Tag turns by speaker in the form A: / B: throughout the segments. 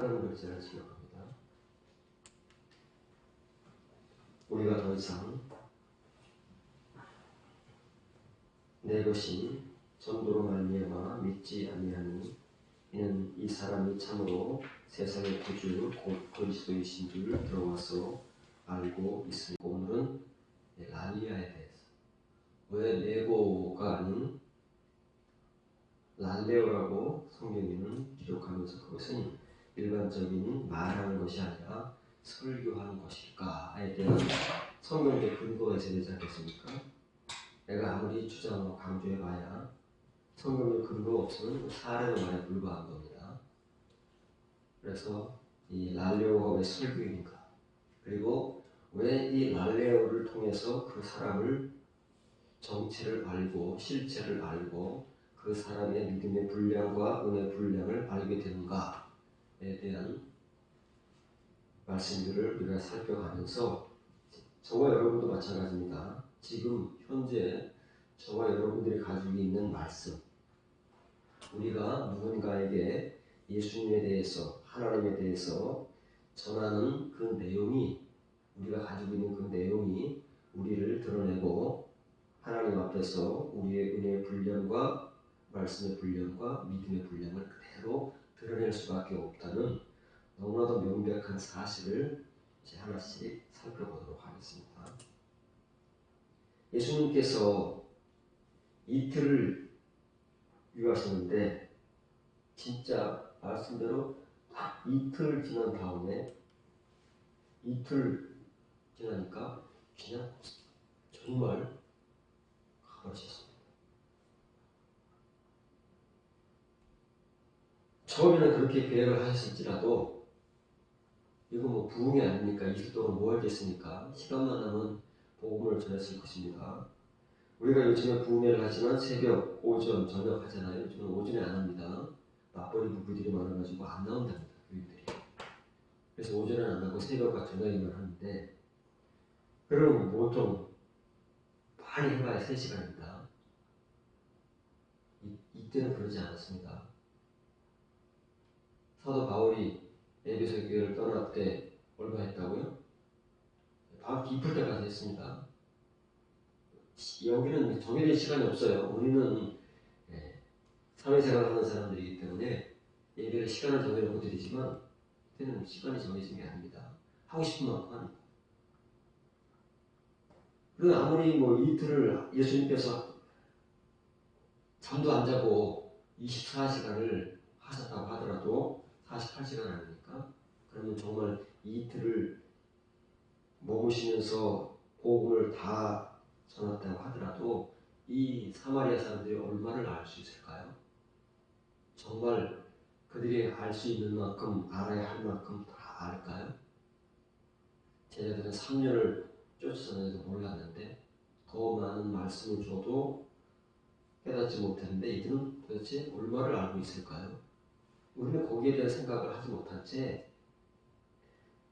A: 하는 글자를 지적합니다. 우리가 더 이상 내 것인 전도로 말미암아 믿지 아니하니 이는 이 사람이 참으로 세상의 구주 곧 그리스도이신 줄 들어와서 알고 있으니 오늘은 랄리아에 대해서 왜 레고가 아닌 랄레오라고 성경에는 기록하면서 그것은 일반적인 말하는 것이 아니라 설교하는 것일까에 대한 성경의 근거가 있어야 되지 않겠습니까? 내가 아무리 주장하고 강조해봐야 성경의 근거 없으면 사례의 말에 불과한 겁니다. 그래서 이 랄레오가 왜 설교인가? 그리고 왜 이 랄레오를 통해서 그 사람을 정체를 알고 실체를 알고 그 사람의 믿음의 분량과 은혜의 분량을 알게 되는가에 대한 말씀들을 우리가 살펴가면서 저와 여러분도 마찬가지입니다. 지금 현재 저와 여러분들이 가지고 있는 말씀, 우리가 누군가에게 예수님에 대해서 하나님에 대해서 전하는 그 내용이 우리가 가지고 있는 그 내용이 우리를 드러내고 하나님 앞에서 우리의 은혜의 분량과 말씀의 분량과 믿음의 분량을 그대로 드러낼 수밖에 없다는 너무나도 명백한 사실을 이제 하나씩 살펴보도록 하겠습니다. 예수님께서 이틀을 유하셨는데 진짜 말씀대로 딱 이틀 지난 다음에 이틀 지나니까 그냥 정말 가버리셨습니다. 처음에는 그렇게 계획을 하셨을지라도 이거 뭐 부흥이 아닙니까? 이틀 동안 뭐 하겠습니까? 시간만 나면 복음을 전했을 것입니다. 우리가 요즘에 부흥회를 하지만 새벽, 오전, 저녁 하잖아요. 요즘은 오전에 안 합니다. 맞벌이 부부들이 많아가지고 안 나온답니다. 교인들이. 그래서 오전에는 안 하고 새벽과 저녁에만 하는데 그럼 보통 많이 해봐야 3시간입니다. 이때는 그러지 않았습니다. 사도 바울이 에베소 교회를 떠날 때 얼마 했다고요? 밤 깊을 때까지 했습니다. 여기는 정해진 시간이 없어요. 우리는 사회생활 하는 사람들이기 때문에 예배를 시간을 정해놓고 드리지만 그때는 시간이 정해진 게 아닙니다. 하고 싶은 만큼 합니다. 그리고 아무리 뭐 이틀을 예수님께서 잠도 안 자고 24시간을 하셨다고 하더라도 48시간 아닙니까? 그러면 정말 이틀을 먹으시면서 복음을 다 전했다고 하더라도 이 사마리아 사람들이 얼마를 알 수 있을까요? 정말 그들이 알 수 있는 만큼 알아야 할 만큼 다 알까요? 제자들은 3년을 쫓아다녀도 몰랐는데 더 많은 말씀을 줘도 깨닫지 못했는데 이들은 도대체 얼마를 알고 있을까요? 우리는 거기에 대한 생각을 하지 못한 채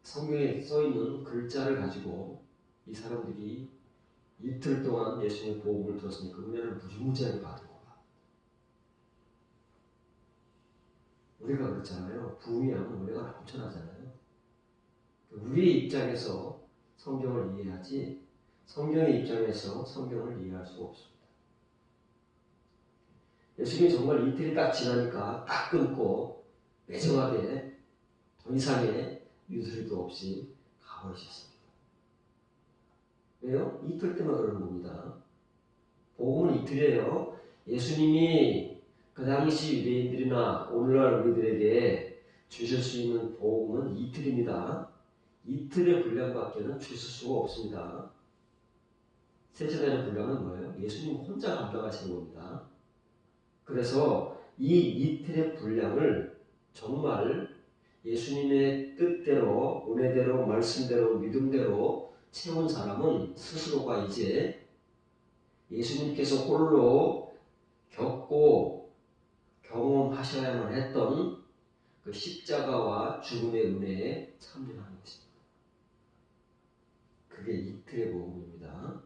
A: 성경에 써있는 글자를 가지고 이 사람들이 이틀 동안 예수님의 복음을 들었으니까 은혜를 무지무지하게 받은 거다. 우리가 그렇잖아요. 부흥이 하면 은혜가 넘쳐나잖아요. 우리의 입장에서 성경을 이해하지 성경의 입장에서 성경을 이해할 수가 없습니다. 예수님이 정말 이틀이 딱 지나니까 딱 끊고 매정하게 더 이상의 유두리도 없이 가버리셨습니다. 왜요? 이틀 때만 그러는 겁니다. 복음은 이틀이에요. 예수님이 그 당시 유대인들이나 오늘날 우리들에게 주실 수 있는 복음은 이틀입니다. 이틀의 분량밖에는 주실 수가 없습니다. 셋째 날의 분량은 뭐예요? 예수님 혼자 감당하시는 겁니다. 그래서 이 이틀의 분량을 정말 예수님의 뜻대로, 은혜대로, 말씀대로, 믿음대로 채운 사람은 스스로가 이제 예수님께서 홀로 겪고 경험하셔야만 했던 그 십자가와 죽음의 은혜에 참여하는 것입니다. 그게 이틀의 복음입니다.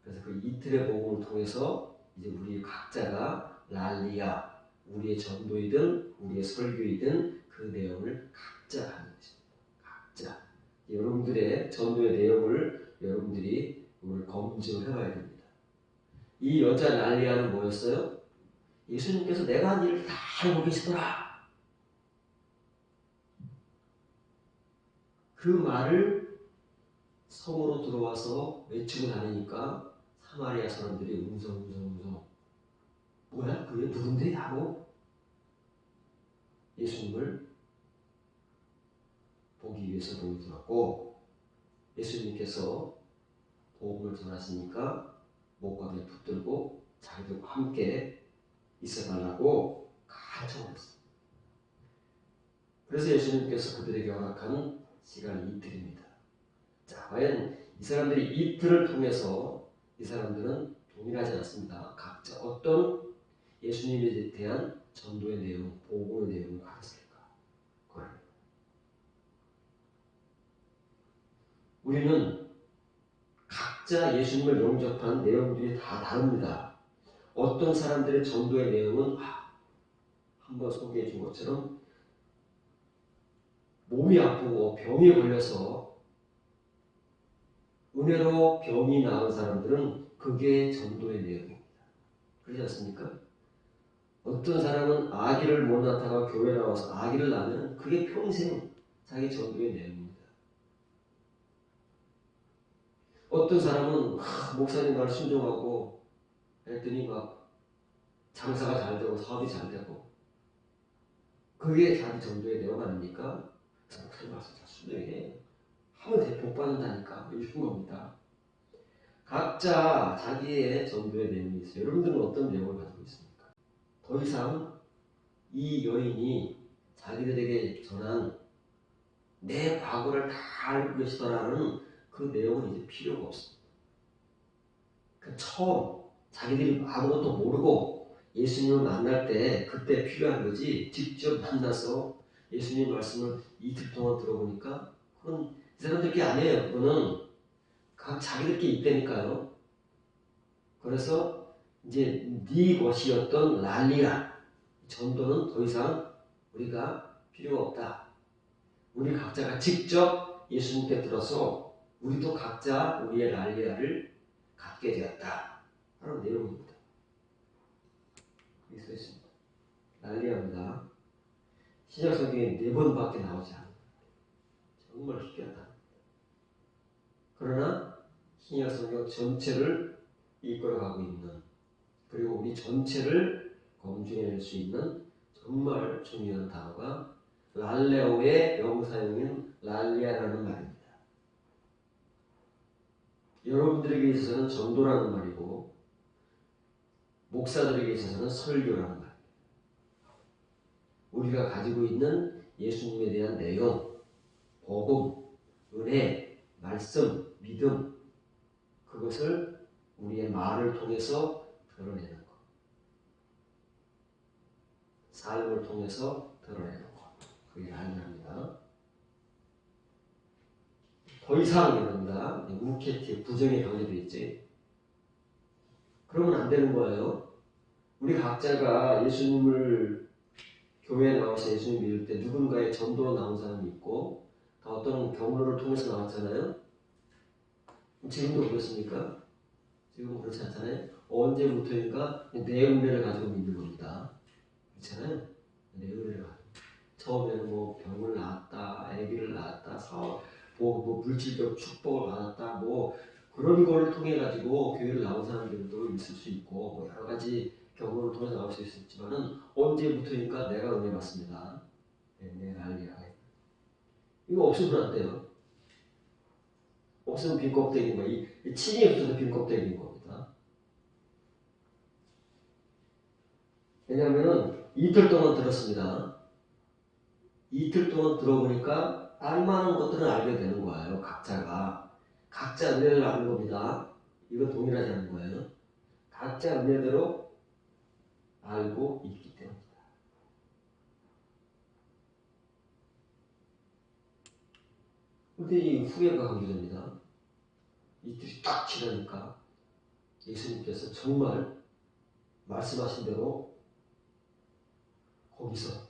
A: 그래서 그 이틀의 복음을 통해서 이제 우리 각자가 랄리아, 우리의 전도이든 우리의 설교이든 그 내용을 각자 하는 것입니다. 각자. 여러분들의 전도의 내용을 여러분들이 오늘 검증을 해봐야 됩니다. 이 여자 난리아는 뭐였어요? 예수님께서 내가 한 일을 다 알고 계시더라. 그 말을 성으로 들어와서 외치고 다니니까 사마리아 사람들이 웅성웅성 뭐야? 그게 누군데? 하고 예수님을 보기 위해서 모여들었고 예수님께서 복음을 전하시니까 목감에 붙들고 자기들과 함께 있어달라고 가르쳐버렸습니다. 그래서 예수님께서 그들에게 허락한 시간이 이틀입니다. 자, 과연 이 사람들이 이틀을 통해서 이 사람들은 동일하지 않습니다. 각자 어떤 예수님에 대한 전도의 내용, 복음의 내용을 가졌을까? 우리는 각자 예수님을 영접한 내용들이 다 다릅니다. 어떤 사람들의 전도의 내용은 한번 소개해 준 것처럼 몸이 아프고 병에 걸려서 은혜로 병이 나은 사람들은 그게 전도의 내용입니다. 그렇지 않습니까? 어떤 사람은 아기를 못 낳다가 교회 나와서 아기를 낳으면 그게 평생 자기 전도의 내용입니다. 어떤 사람은 목사님 말 순종하고 했더니 막 장사가 잘 되고 사업이 잘 되고 그게 자기 전도의 내용 아닙니까? 목사님 말씀 잘 순종해 하면 복 받는다니까 이런 겁니다. 각자 자기의 전도의 내용이 있어요. 여러분들은 어떤 내용을 가지고 있습니까? 더 이상 이 여인이 자기들에게 전한 내 과거를 다 알고 계시더라는 그 내용은 이제 필요가 없습니다. 처음 자기들이 아무것도 모르고 예수님을 만날 때 그때 필요한 거지 직접 만나서 예수님 말씀을 이틀 동안 들어보니까 그건 이 사람들 게 아니에요. 그거는 각 자기들끼리 있다니까요. 그래서 이제 네 것이었던 랄리아 전도는 더 이상 우리가 필요가 없다. 우리 각자가 직접 예수님께 들어서 우리도 각자 우리의 랄리아를 갖게 되었다 하는 내용입니다. 여기 써 있습니다. 랄리아입니다. 신약 성경에 4번밖에 나오지 않아요. 정말 희귀하다. 그러나 신약 성경 전체를 이끌어가고 있는 그리고 우리 전체를 검증해낼 수 있는 정말 중요한 단어가 랄레오의 영사용인 랄리아라는 말입니다. 여러분들에게 있어서는 전도라는 말이고 목사들에게 있어서는 설교라는 말입니다. 우리가 가지고 있는 예수님에 대한 내용, 복음, 은혜, 말씀, 믿음 그것을 우리의 말을 통해서 드러내는 것. 삶을 통해서 드러내는 것. 그게 랄리아입니다. 더 이상 이럽니다. 우케티, 부정의 강조도 있지. 그러면 안 되는 거예요. 우리 각자가 예수님을 교회에 나와서 예수님 믿을 때 누군가의 전도로 나온 사람이 있고 다 어떤 경로를 통해서 나왔잖아요. 지금도 그렇습니까? 지금은 그렇지 않잖아요. 언제부터인가 내 은혜를 가지고 믿는 겁니다. 그렇잖아요. 내 은혜를 가지고. 처음에는 뭐 병을 낳았다, 아기를 낳았다, 사업, 뭐 물질적 축복을 받았다, 뭐 그런 걸 통해 가지고 교회를 나온 사람들도 있을 수 있고 뭐 여러 가지 경험을 통해 나올 수 있지만은 언제부터인가 내가 은혜 받습니다. 내 랄리아. 이거 없으면 안 돼요. 없으면 빈 껍데기인 거야. 이 침이 없어서 빈 껍데기인 겁니다. 왜냐하면 이틀 동안 들었습니다. 이틀 동안 들어보니까 알만한 것들은 알게 되는 거예요. 각자 은혜를 아는 겁니다. 이건 동일하지 않은 거예요. 각자 은혜대로 알고 있기 때문입니다. 근데 이 후회가 강조됩니다. 이틀이 딱 지나니까 예수님께서 정말 말씀하신 대로 거기서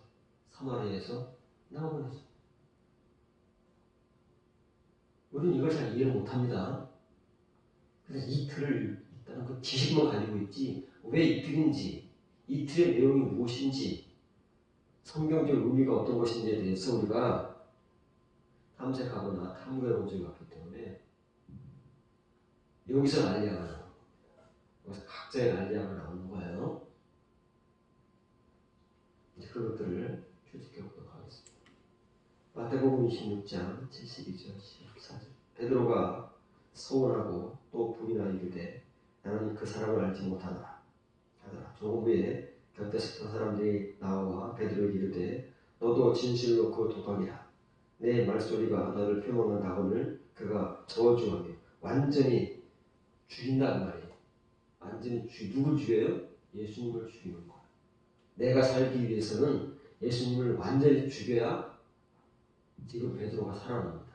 A: 사마리아에서 나와버렸어요. 우리는 이걸 잘 이해를 못합니다. 그래서 이틀을 일단 그 지식만 가지고 있지 왜 이틀인지 이 틀의 내용이 무엇인지 성경적 의미가 어떤 것인지에 대해서 우리가 탐색하거나 탐구해 본 적이 없기 때문에 여기서 난리가 나는 거예요. 여기서 각자의 난리가 나오는 거예요. 이제 그것들을 추측해 보도록 하겠습니다. 마태복음 26장 72절 14절 베드로가 서원하고 또 부인하 이르되 나는 그 사람을 알지 못하노라 하더라. 조금 후에 곁에서 던 사람들이 나와 베드로에게 이르되 너도 진실로 그 독학이라 내 말소리가 너를 표방한다거늘 그가 저주하며 완전히 죽인다는 말이에요. 완전히 누굴 죽여요? 예수님을 죽이는 거예요. 내가 살기 위해서는 예수님을 완전히 죽여야 지금 베드로가 살아납니다.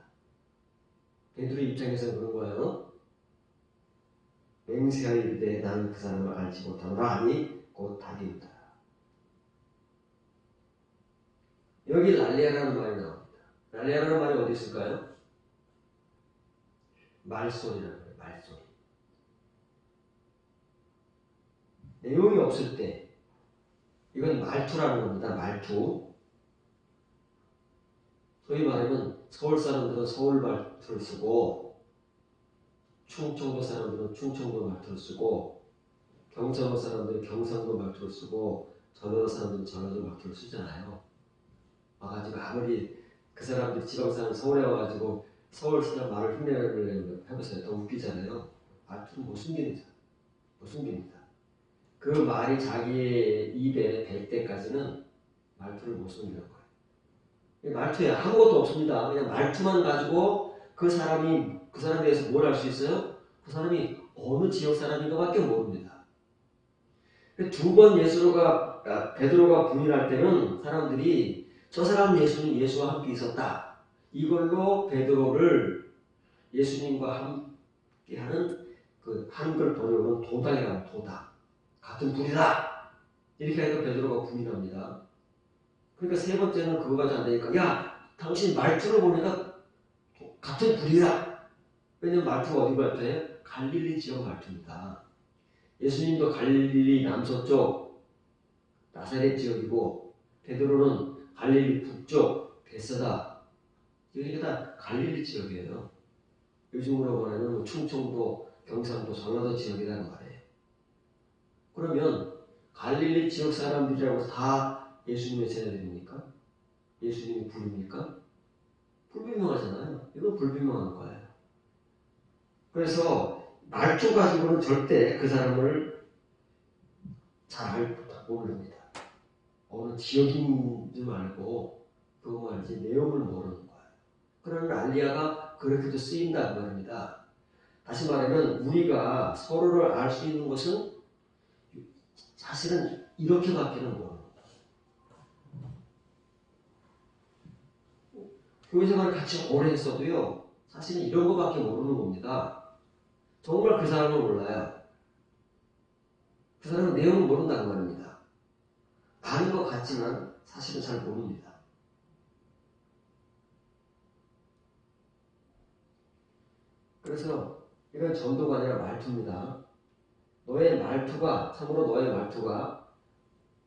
A: 베드로 입장에서 그런 거예요. 맹세하여 이르되 나는 그 사람을 알지 못하노라 하니 곧 답이다. 여기 랄리아라는 말이 나옵니다. 랄리아라는 말이 어디 있을까요? 말소리라는 거예요. 말소리. 내용이 없을 때 이건 말투라는 겁니다. 말투. 소위 말하면 서울 사람들은 서울 말투를 쓰고 충청도 사람들은 충청도 말투를 쓰고 경상도 사람들은 경상도 말투를 쓰고 전라도 사람들은 전라도 말투를 쓰잖아요. 와가지고 아무리 그 사람들이 지방사람 서울에 와가지고 서울 사람 말을 흉내를 해보세요. 더 웃기잖아요. 말투는 못 숨깁니다. 못 숨깁니다. 그 말이 자기의 입에 댈 때까지는 말투를 못 숨기는 거예요. 말투에 아무것도 없습니다. 그냥 말투만 가지고 그 사람에 대해서 뭘 알 수 있어요? 그 사람이 어느 지역 사람인가밖에 모릅니다. 두 번 베드로가 부인할 때는 사람들이 저 사람 예수와 함께 있었다. 이걸로 베드로를 예수님과 함께하는 그 한글 번역은 도당이라는 도당. 같은 불이다. 이렇게 하니까 베드로가 부인합니다. 그러니까 세 번째는 그거 가지고 안 되니까 야 당신 말투를 보니까 같은 불이다. 왜냐면 말투가 어디 말투예요? 갈릴리 지역 말투입니다. 예수님도 갈릴리 남서쪽 나사렛 지역이고 베드로는 갈릴리 북쪽 베세다. 이게 다 갈릴리 지역이에요. 요즘으로 말하면 충청도, 경상도, 전라도 지역이라는 말이에요. 그러면 갈릴리 지역 사람들이라고 해서 다 예수님의 제자들입니까? 예수님이 불입니까? 불분명하잖아요. 이건 불분명한 거예요. 그래서 말투 가지고는 절대 그 사람을 잘 모릅니다. 어느 지역인 줄 알고 그거만 알지 내용을 모르는 거예요. 그런 랄리아가 그렇게도 쓰인다는 말입니다. 다시 말하면 우리가 서로를 알 수 있는 것은 사실은 이렇게밖에는 모르는 거예요. 교회 생활을 같이 오래 했어도요. 사실은 이런 것밖에 모르는 겁니다. 정말 그 사람을 몰라요. 그 사람은 내용을 모른다는 말입니다. 아는 것 같지만 사실은 잘 모릅니다. 그래서 이건 전도가 아니라 말투입니다. 참으로 너의 말투가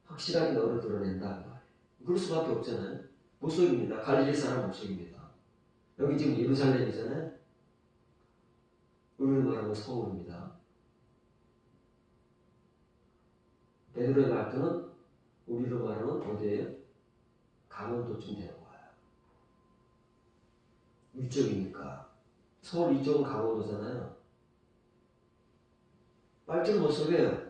A: 확실하게 너를 드러낸다. 그럴 수밖에 없잖아요. 목소리입니다. 갈릴리 사람 목소리입니다. 여기 지금 예루살렘이잖아요. 우리를 말하면 서울입니다. 베드로의 말투는 우리로 말하면 어디예요? 강원도쯤 되는 거예요. 위쪽이니까. 서울 이쪽은 강원도잖아요. 말투를 못 속여요.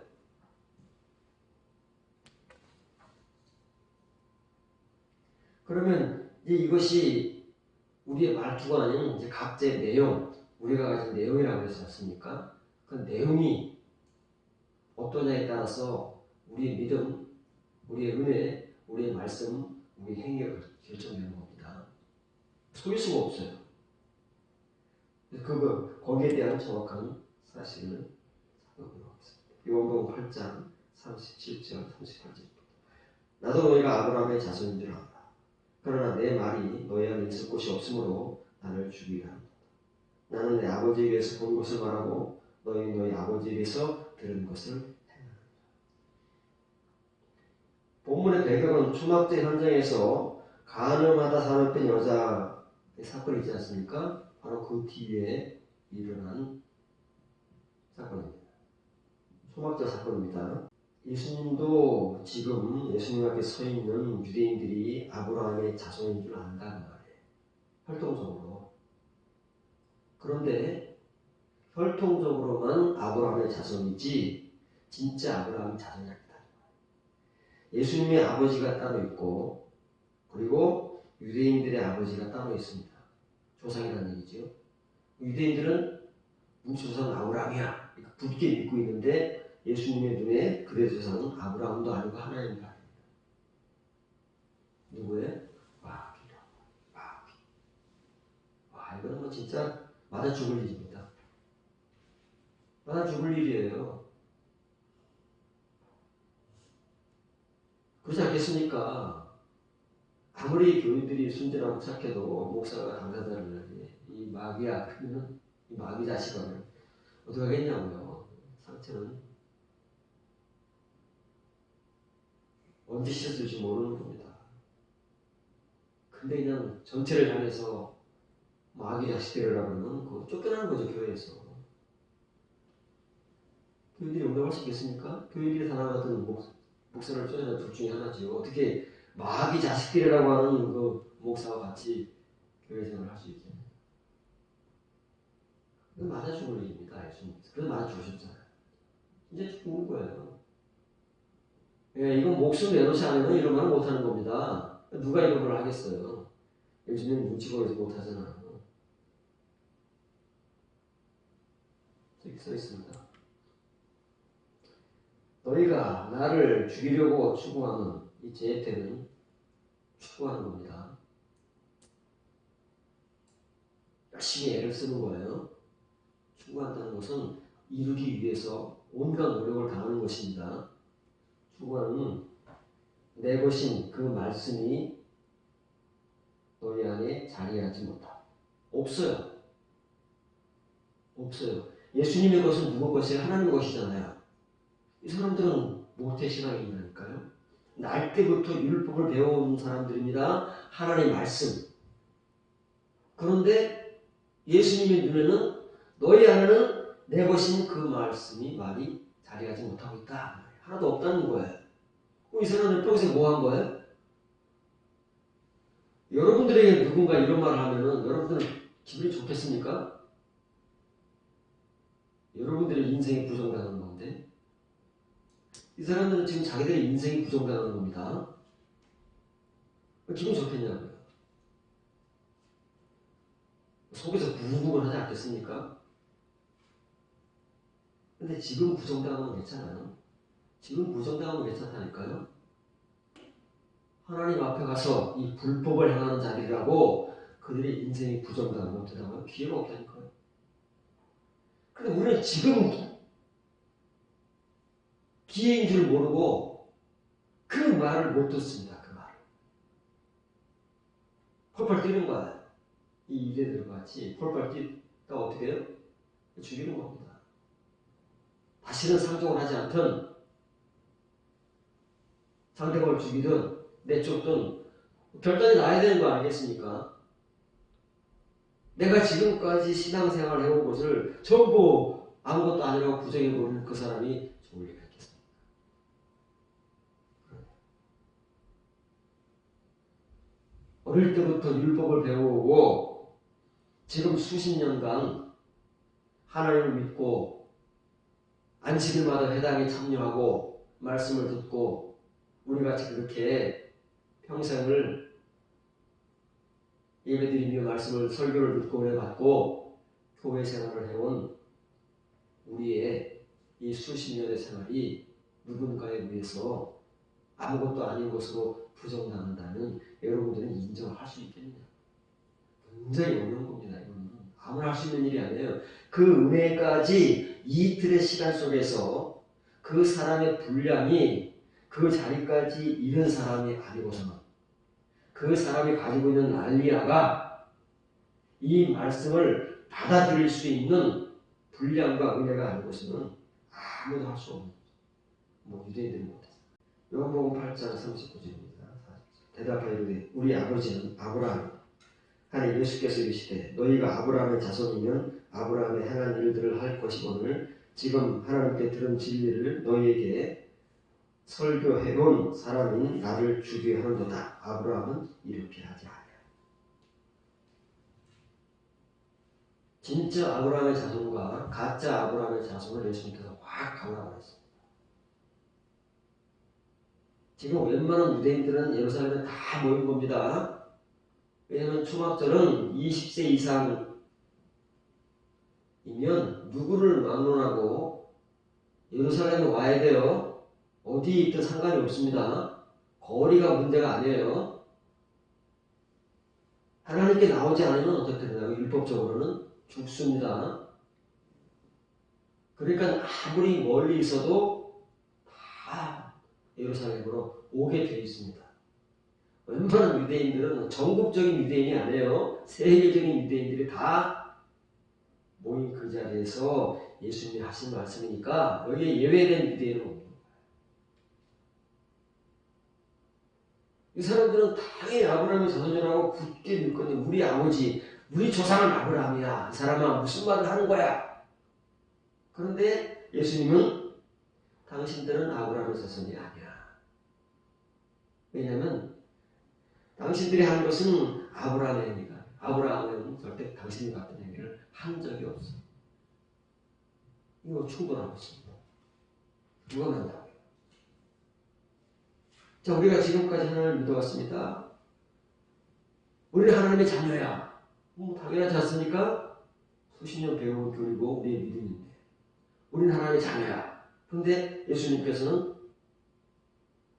A: 그러면 이제 이것이 우리의 말투가 아닌 이제 각자의 내용, 우리가 가진 내용이라고 하지 않습니까? 그 내용이 어떠냐에 따라서 우리의 믿음, 우리의 은혜, 우리의 말씀, 우리의 행위가 결정되는 겁니다. 속일 수가 없어요. 거기에 대한 정확한 사실을 살펴보도록 하겠습니다. 요한복음 8장 37절 38절입니다. 나도 너희가 아브라함의 자손인 줄 알아. 그러나 내 말이 너희 안에 있을 곳이 없으므로 나를 죽이라. 나는 내 아버지에 대해서 본 것을 말하고 너희 너희 아버지에 대해서 들은 것을 행하라. 본문의 배경은 초막제 현장에서 간음하다 사람된 여자의 사건이 있지 않습니까? 바로 그 뒤에 일어난 사건입니다. 초막제 사건입니다. 예수님도 지금 예수님 앞에 서 있는 유대인들이 아브라함의 자손인 줄 안다는 말이에요. 활동적으로. 그런데 혈통적으로만 아브라함의 자손이지 진짜 아브라함의 자손이 아니다. 예수님의 아버지가 따로 있고 그리고 유대인들의 아버지가 따로 있습니다. 조상이라는 얘기죠. 유대인들은 우리 조상은 아브라함이야 굳게 믿고 있는데 예수님의 눈에 그들의 조상은 아브라함도 아니고 하나님도 아닙니다. 누구예요? 마귀라. 마귀. 와, 이거는 뭐 진짜 맞아 죽을 일입니다. 맞아 죽을 일이에요. 그렇지 않겠습니까? 아무리 교인들이 순진하고 착해도 목사가 당사자를 이 마귀야 그러면 이 마귀 자식을 어떻게 하겠냐고요. 상처는 언제 씻어줄지 모르는 겁니다. 근데 그냥 전체를 향해서 마귀 자식들이라고 하면 그거 쫓겨나는 거죠. 교회에서. 교인들이 용납할 수 있겠습니까? 교인들이 사랑하던 목사를 쫓아낸 둘 중에 하나죠. 어떻게 마귀 자식들이라고 하는 그 목사와 같이 교회 생활을 할 수 있겠냐. 이건 맞아 죽을 일입니다. 예수님께서. 그래서 맞아 죽으셨잖아요. 이제 죽는 거예요. 예, 이건 목숨 내놓지 않으면 이런 말은 못하는 겁니다. 누가 이런 걸 하겠어요. 요즘엔 눈치 보여서 못하잖아요. 이렇게 써 있습니다. 너희가 나를 죽이려고 추구하는 이 제혜태는 추구하는 겁니다. 열심히 애를 쓰는 거예요. 추구한다는 것은 이루기 위해서 온갖 노력을 다하는 것입니다. 추구하는 내 것인 그 말씀이 너희 안에 자리하지 못하고 없어요. 없어요. 예수님의 것은 누구 것이에요? 하나님의 것이잖아요. 이 사람들은 모태신앙인이니까요. 날 때부터 율법을 배워온 사람들입니다. 하나님의 말씀. 그런데 예수님의 눈에는 너희 안에는 내 것인 그 말씀이 말이 자리하지 못하고 있다. 하나도 없다는 거예요. 이 사람들 평생 뭐 한 거예요? 여러분들에게 누군가 이런 말을 하면은 여러분들은 기분이 좋겠습니까? 여러분들의 인생이 부정당하는 건데 이 사람들은 지금 자기들의 인생이 부정당하는 겁니다. 기분 좋겠냐고요. 속에서 부글부글 하지 않겠습니까? 근데 지금 부정당하면 괜찮아요. 지금 부정당하면 괜찮다니까요. 하나님 앞에 가서 이 불법을 행하는 자들이라고 그들의 인생이 부정당하면 어쩌다가요? 기회가 없다니까요. 근데 우리는 지금 기회인 줄 모르고 그 말을 못 듣습니다. 그 말을. 펄펄 뛰는 거야. 이 이대들과 같이 펄펄 뛰다가 어떻게 해요? 죽이는 겁니다. 다시는 상종을 하지 않던 상대방을 죽이든 내쫓든 결단이 나야 되는 거 아니겠습니까? 내가 지금까지 신앙생활을 해온 것을 전부 아무것도 아니라고 부정해버리는 그 사람이 좋을 리가 있겠습니까? 어릴 때부터 율법을 배워오고 지금 수십 년간 하나님을 믿고 안식일마다 회당에 참여하고 말씀을 듣고 우리같이 그렇게 평생을 예배드리며 말씀을 설교를 듣고 은혜받고 교회 생활을 해온 우리의 이 수십 년의 생활이 누군가에 의해서 아무것도 아닌 것으로 부정당한다면 여러분들은 인정을 할 수 있겠느냐? 굉장히 어려운 겁니다. 이거는 아무나 할 수 있는 일이 아니에요. 그 은혜까지 이틀의 시간 속에서 그 사람의 분량이 그 자리까지 이른 사람이 아니고서는 그 사람이 가지고 있는 알리아가 이 말씀을 받아들일 수 있는 분량과 은혜가 아니고서는 아무도 할 수 없는 뭐 유대인들은 못했어요. 요한복음 8장 39절입니다. 대답하여 이르되 우리 아버지는 아브라함 하니 예수께서 이르시되 너희가 아브라함의 자손이면 아브라함의 행한 일들을 할 것이거늘 지금 하나님께 들은 진리를 너희에게 설교해온 사람인 나를 주게 하는도다. 아브라함은 이렇게 하지 아니하니. 진짜 아브라함의 자손과 가짜 아브라함의 자손을 예수님께서 확 갈라버렸습니다. 지금 웬만한 유대인들은 예루살렘에 다 모인 겁니다. 왜냐하면 초막절은 20세 이상이면 누구를 막론하고 예루살렘에 와야 돼요. 어디에 있든 상관이 없습니다. 거리가 문제가 아니에요. 하나님께 나오지 않으면 어떻게 되나요? 율법적으로는 죽습니다. 그러니까 아무리 멀리 있어도 다 예루살렘으로 오게 되어 있습니다. 웬만한 유대인들은 전국적인 유대인이 아니에요. 세계적인 유대인들이 다 모인 그 자리에서 예수님이 하신 말씀이니까 여기에 예외된 유대인은 없는 거예요. 이 사람들은 당연히 아브라함의 자손이라고 굳게 믿거든요. 우리 아버지, 우리 조상은 아브라함이야. 이 사람아 무슨 말을 하는 거야? 그런데 예수님은 당신들은 아브라함의 자손이 아니야. 왜냐하면 당신들이 한 것은 아브라함의 행위가 아브라함은 절대 당신 같은 행위를 한 적이 없어. 이거 충돌하고 있습니다. 누가 만나고요? 자, 우리가 지금까지 하나님을 믿어왔습니다. 우리 하나님의 자녀야. 당연하지 않습니까? 수십 년 배워온 교리고 우리의 믿음인데 우리는 하나님의 자녀야. 그런데 예수님께서는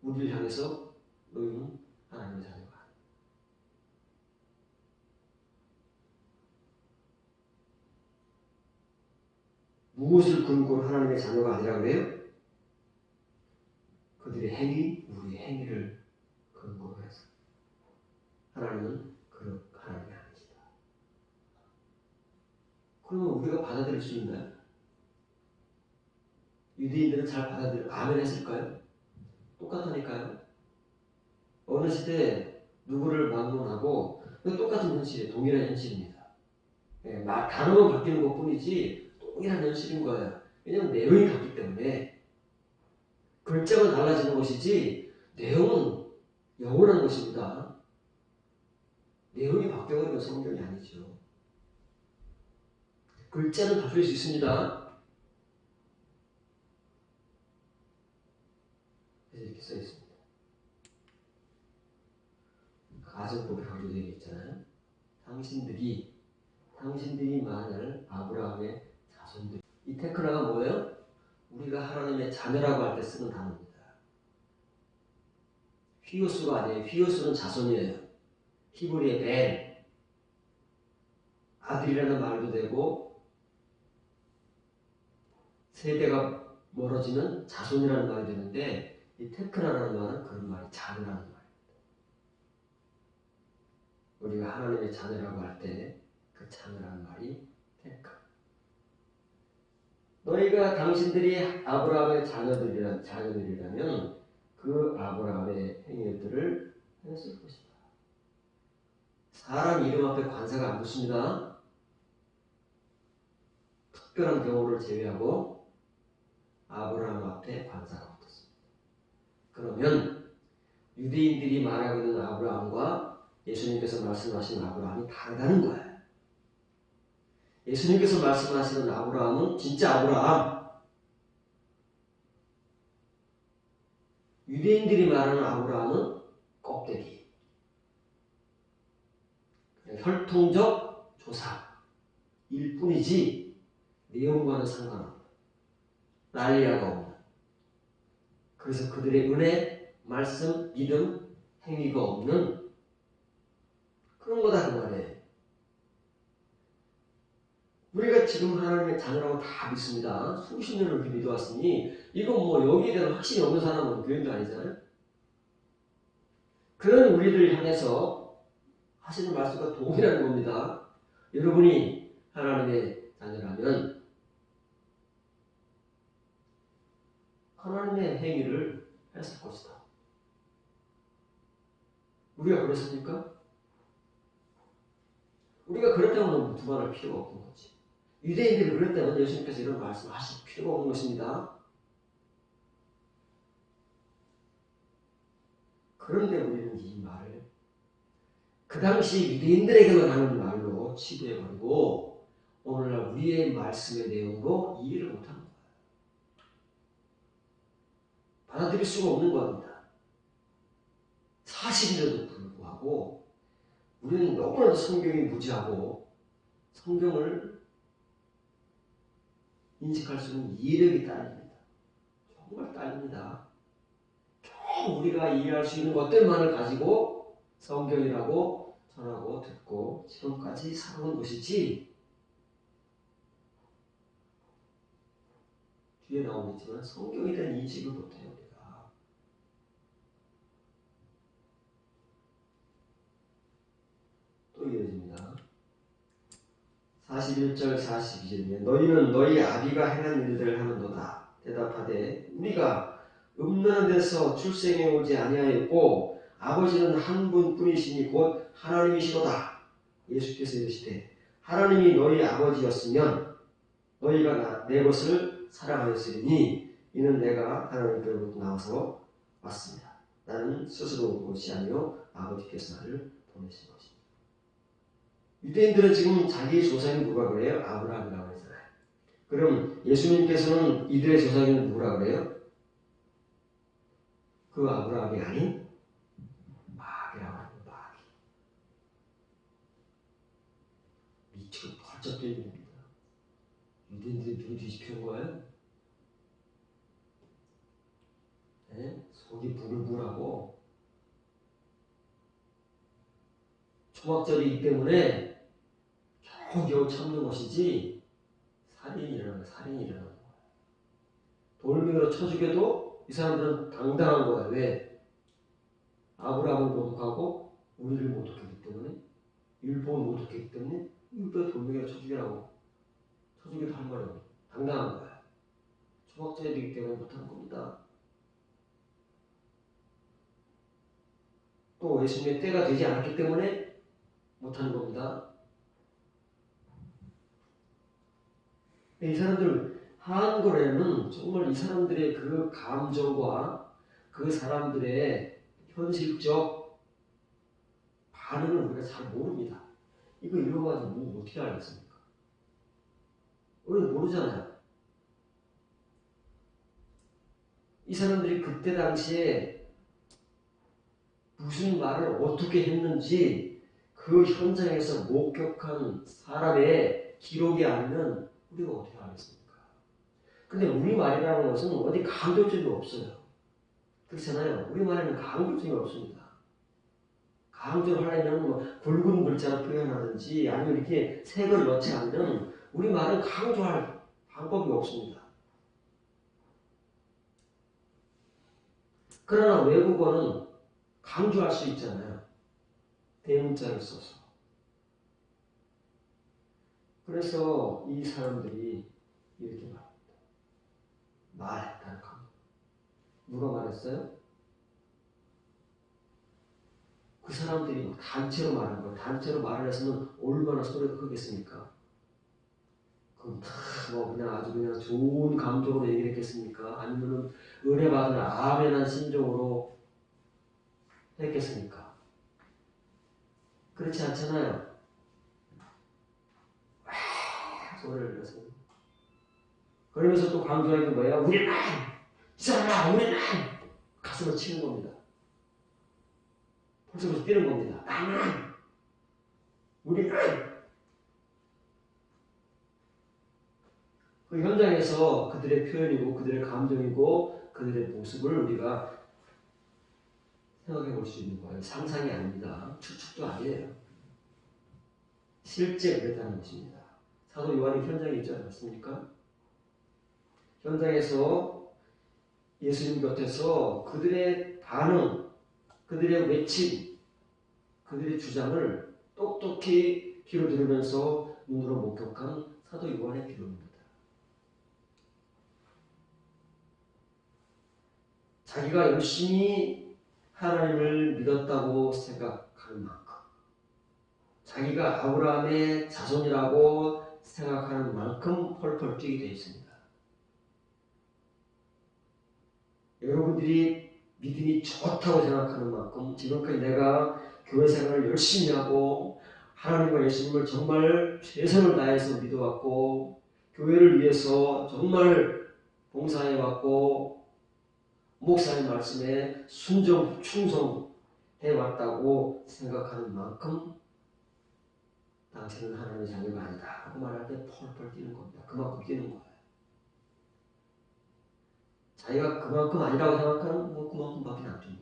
A: 우리를 향해서 너희는 하나님의 자녀가 아니야. 무엇을 근거로 하나님의 자녀가 아니라고 해요? 그들의 행위, 우리의 행위를 근거로 해서 하나님은 그런 하나님이 아니시다. 그러면 우리가 받아들일 수 있나요? 유대인들은 잘 받아들여 아멘 했을까요? 똑같으니까요. 어느 시대에 누구를 막론하고 똑같은 현실이에요. 동일한 현실입니다. 단어만 바뀌는 것뿐이지 동일한 현실인 거예요. 왜냐하면 내용이 같기 때문에 글자만 달라지는 것이지 내용은 영원한 것입니다. 내용이 바뀌어버리면 성경이 아니죠. 글자는 바뀔 수 있습니다. 이렇게 써 있습니다. 가정법에 강조되어 있잖아요. 당신들이 만일 아브라함의 자손들. 이 테크나가 뭐예요? 우리가 하나님의 자녀라고 할 때 쓰는 단어입니다. 휘오수가 아니에요. 휘오수는 자손이에요. 히브리의 벤. 아들이라는 말도 되고 세대가 멀어지면 자손이라는 말이 되는데 이 테크나라는 말은 그런 말이 자녀라는 말입니다. 우리가 하나님의 자녀라고 할 때 그 자녀라는 말이 테크. 너희가 당신들이 아브라함의 자녀들이라면 그 아브라함의 행위들을 했을 것이다. 사람 이름 앞에 관사가 안 붙습니다. 특별한 경우를 제외하고 아브라함 앞에 관사가 붙었습니다. 그러면 유대인들이 말하고 있는 아브라함과 예수님께서 말씀하신 아브라함이 다르다는 거예요. 예수님께서 말씀하시는 아브라함은 진짜 아브라함. 유대인들이 말하는 아브라함은 껍데기. 혈통적 조상일 뿐이지 내용과는 상관없는 난리가 없는. 그래서 그들의 은혜, 말씀, 믿음, 행위가 없는 그런 거다 그 말이에요. 우리가 지금 하나님의 자녀라고 다 믿습니다. 수십 년을 이렇게 믿어왔으니 이건 뭐 여기에 대한 확신이 없는 사람은 교인도 아니잖아요. 그런 우리를 향해서 하시는 말씀과 동일한 겁니다. 여러분이 하나님의 자녀라면 하나님의 행위를 했을 것이다. 우리가 그랬습니까? 우리가 그랬다면 두말할 필요가 없는 거지. 유대인들이 그랬다면 예수님께서 이런 말씀을 하실 필요가 없는 것입니다. 그런데 우리는 이 말을 그 당시 유대인들에게만 하는 말로 치부해버리고 오늘날 우리의 말씀의 내용도 이해를 못하는 거예요. 받아들일 수가 없는 겁니다. 사실인데도 불구하고 우리는 너무나도 성경이 무지하고 성경을 인식할 수 있는 이해력이 딸립니다. 정말 딸립니다. 겨우 우리가 이해할 수 있는 것들만을 가지고 성경이라고 전하고 듣고 지금까지 살아온 것이지, 뒤에 나오겠지만 성경에 대한 인식을 못해요. 우리가. 또 이어집니다. 41절 42절에 너희는 너희 아비가 행한 일들을 하는도다. 대답하되 우리가 음란한 데서 출생해 오지 아니하였고 아버지는 한 분뿐이시니 곧 하나님이시로다. 예수께서 이르시되 하나님이 너희 아버지였으면 너희가 내 것을 사랑하였으리니 이는 내가 하나님께로부터 나와서 왔습니다. 나는 스스로 온 것이 아니요 아버지께서 나를 보내신 것입니다. 유대인들은 지금 자기 조상이 누가 그래요? 아브라함이라고 했잖아요. 그럼 예수님께서는 이들의 조상이 누구라 그래요? 그 아브라함이 아닌 마귀라고 합니다. 마귀. 미치고 벌쩍 뛰는 겁니다. 유대인들이 누구 뒤집히는 거예요? 네? 속이 부글부글하고 초막절이기 때문에 겨우겨우 참는 것이지 살인이 일어나는 거예요. 돌멩이로 쳐 죽여도 이 사람들은 당당한 거야. 왜? 아브라함을 모독하고 우리를 모독했기 때문에, 율법을 모독했기 때문에 율법에 돌멩이로 쳐 죽이라고. 쳐 죽여도 할 말이 없어. 당당한 거야. 초막절이기 때문에 못하는 겁니다. 또 예수님의 때가 되지 않았기 때문에 못하는 겁니다. 이 사람들 한글에는 정말 이 사람들의 그 감정과 그 사람들의 현실적 반응을 우리가 잘 모릅니다. 이거 읽어가지고 뭐 어떻게 알겠습니까? 우리는 모르잖아요. 이 사람들이 그때 당시에 무슨 말을 어떻게 했는지 그 현장에서 목격한 사람의 기록이 아니면 우리가 어떻게 알겠습니까? 근데 우리말이라는 것은 어디 강조점이 없어요. 그렇잖아요. 우리말에는 강조점이 없습니다. 강조를 하려면 뭐 굵은 글자로 표현하든지 아니면 이렇게 색을 넣지 않으면 우리말은 강조할 방법이 없습니다. 그러나 외국어는 강조할 수 있잖아요. 대문자를 써서. 그래서 이 사람들이 이렇게 말합니다. 말했다는 겁니다. 누가 말했어요? 그 사람들이 막 단체로 말한 거예요. 단체로 말을 했으면 얼마나 소리가 크겠습니까? 그럼 다 뭐 그냥 아주 그냥 좋은 감정으로 얘기를 했겠습니까? 아니면은 은혜 받은 아멘한 심정으로 했겠습니까? 그렇지 않잖아요. 소리를 내서. 그러면서 또 강조하는 게 뭐예요? 우리는 이 사람아 우리는 가슴을 치는 겁니다. 벌써부터 뛰는 겁니다. 나는 우리는 그 현장에서 그들의 표현이고 그들의 감정이고 그들의 모습을 우리가 생각해 볼 수 있는 거예요. 상상이 아닙니다. 추측도 아니에요. 실제 그랬다는 것입니다. 사도 요한이 현장에 있지 않았습니까? 현장에서 예수님 곁에서 그들의 반응, 그들의 외침, 그들의 주장을 똑똑히 귀로 들으면서 눈으로 목격한 사도 요한의 비유입니다. 자기가 열심히 하나님을 믿었다고 생각하는 만큼, 자기가 아브라함의 자손이라고 생각하는 만큼 펄펄 뛰게 되어 있습니다. 여러분들이 믿음이 좋다고 생각하는 만큼 지금까지 내가 교회 생활을 열심히 하고 하나님과 예수님을 정말 최선을 다해서 믿어왔고 교회를 위해서 정말 봉사해왔고 목사의 말씀에 순종, 충성해왔다고 생각하는 만큼 당신은 하나님의 자녀가 아니다 하고 말할 때 펄펄 뛰는 겁니다. 그만큼 뛰는 거예요. 자기가 그만큼 아니라고 생각하는 그만큼밖에 안 줍니다.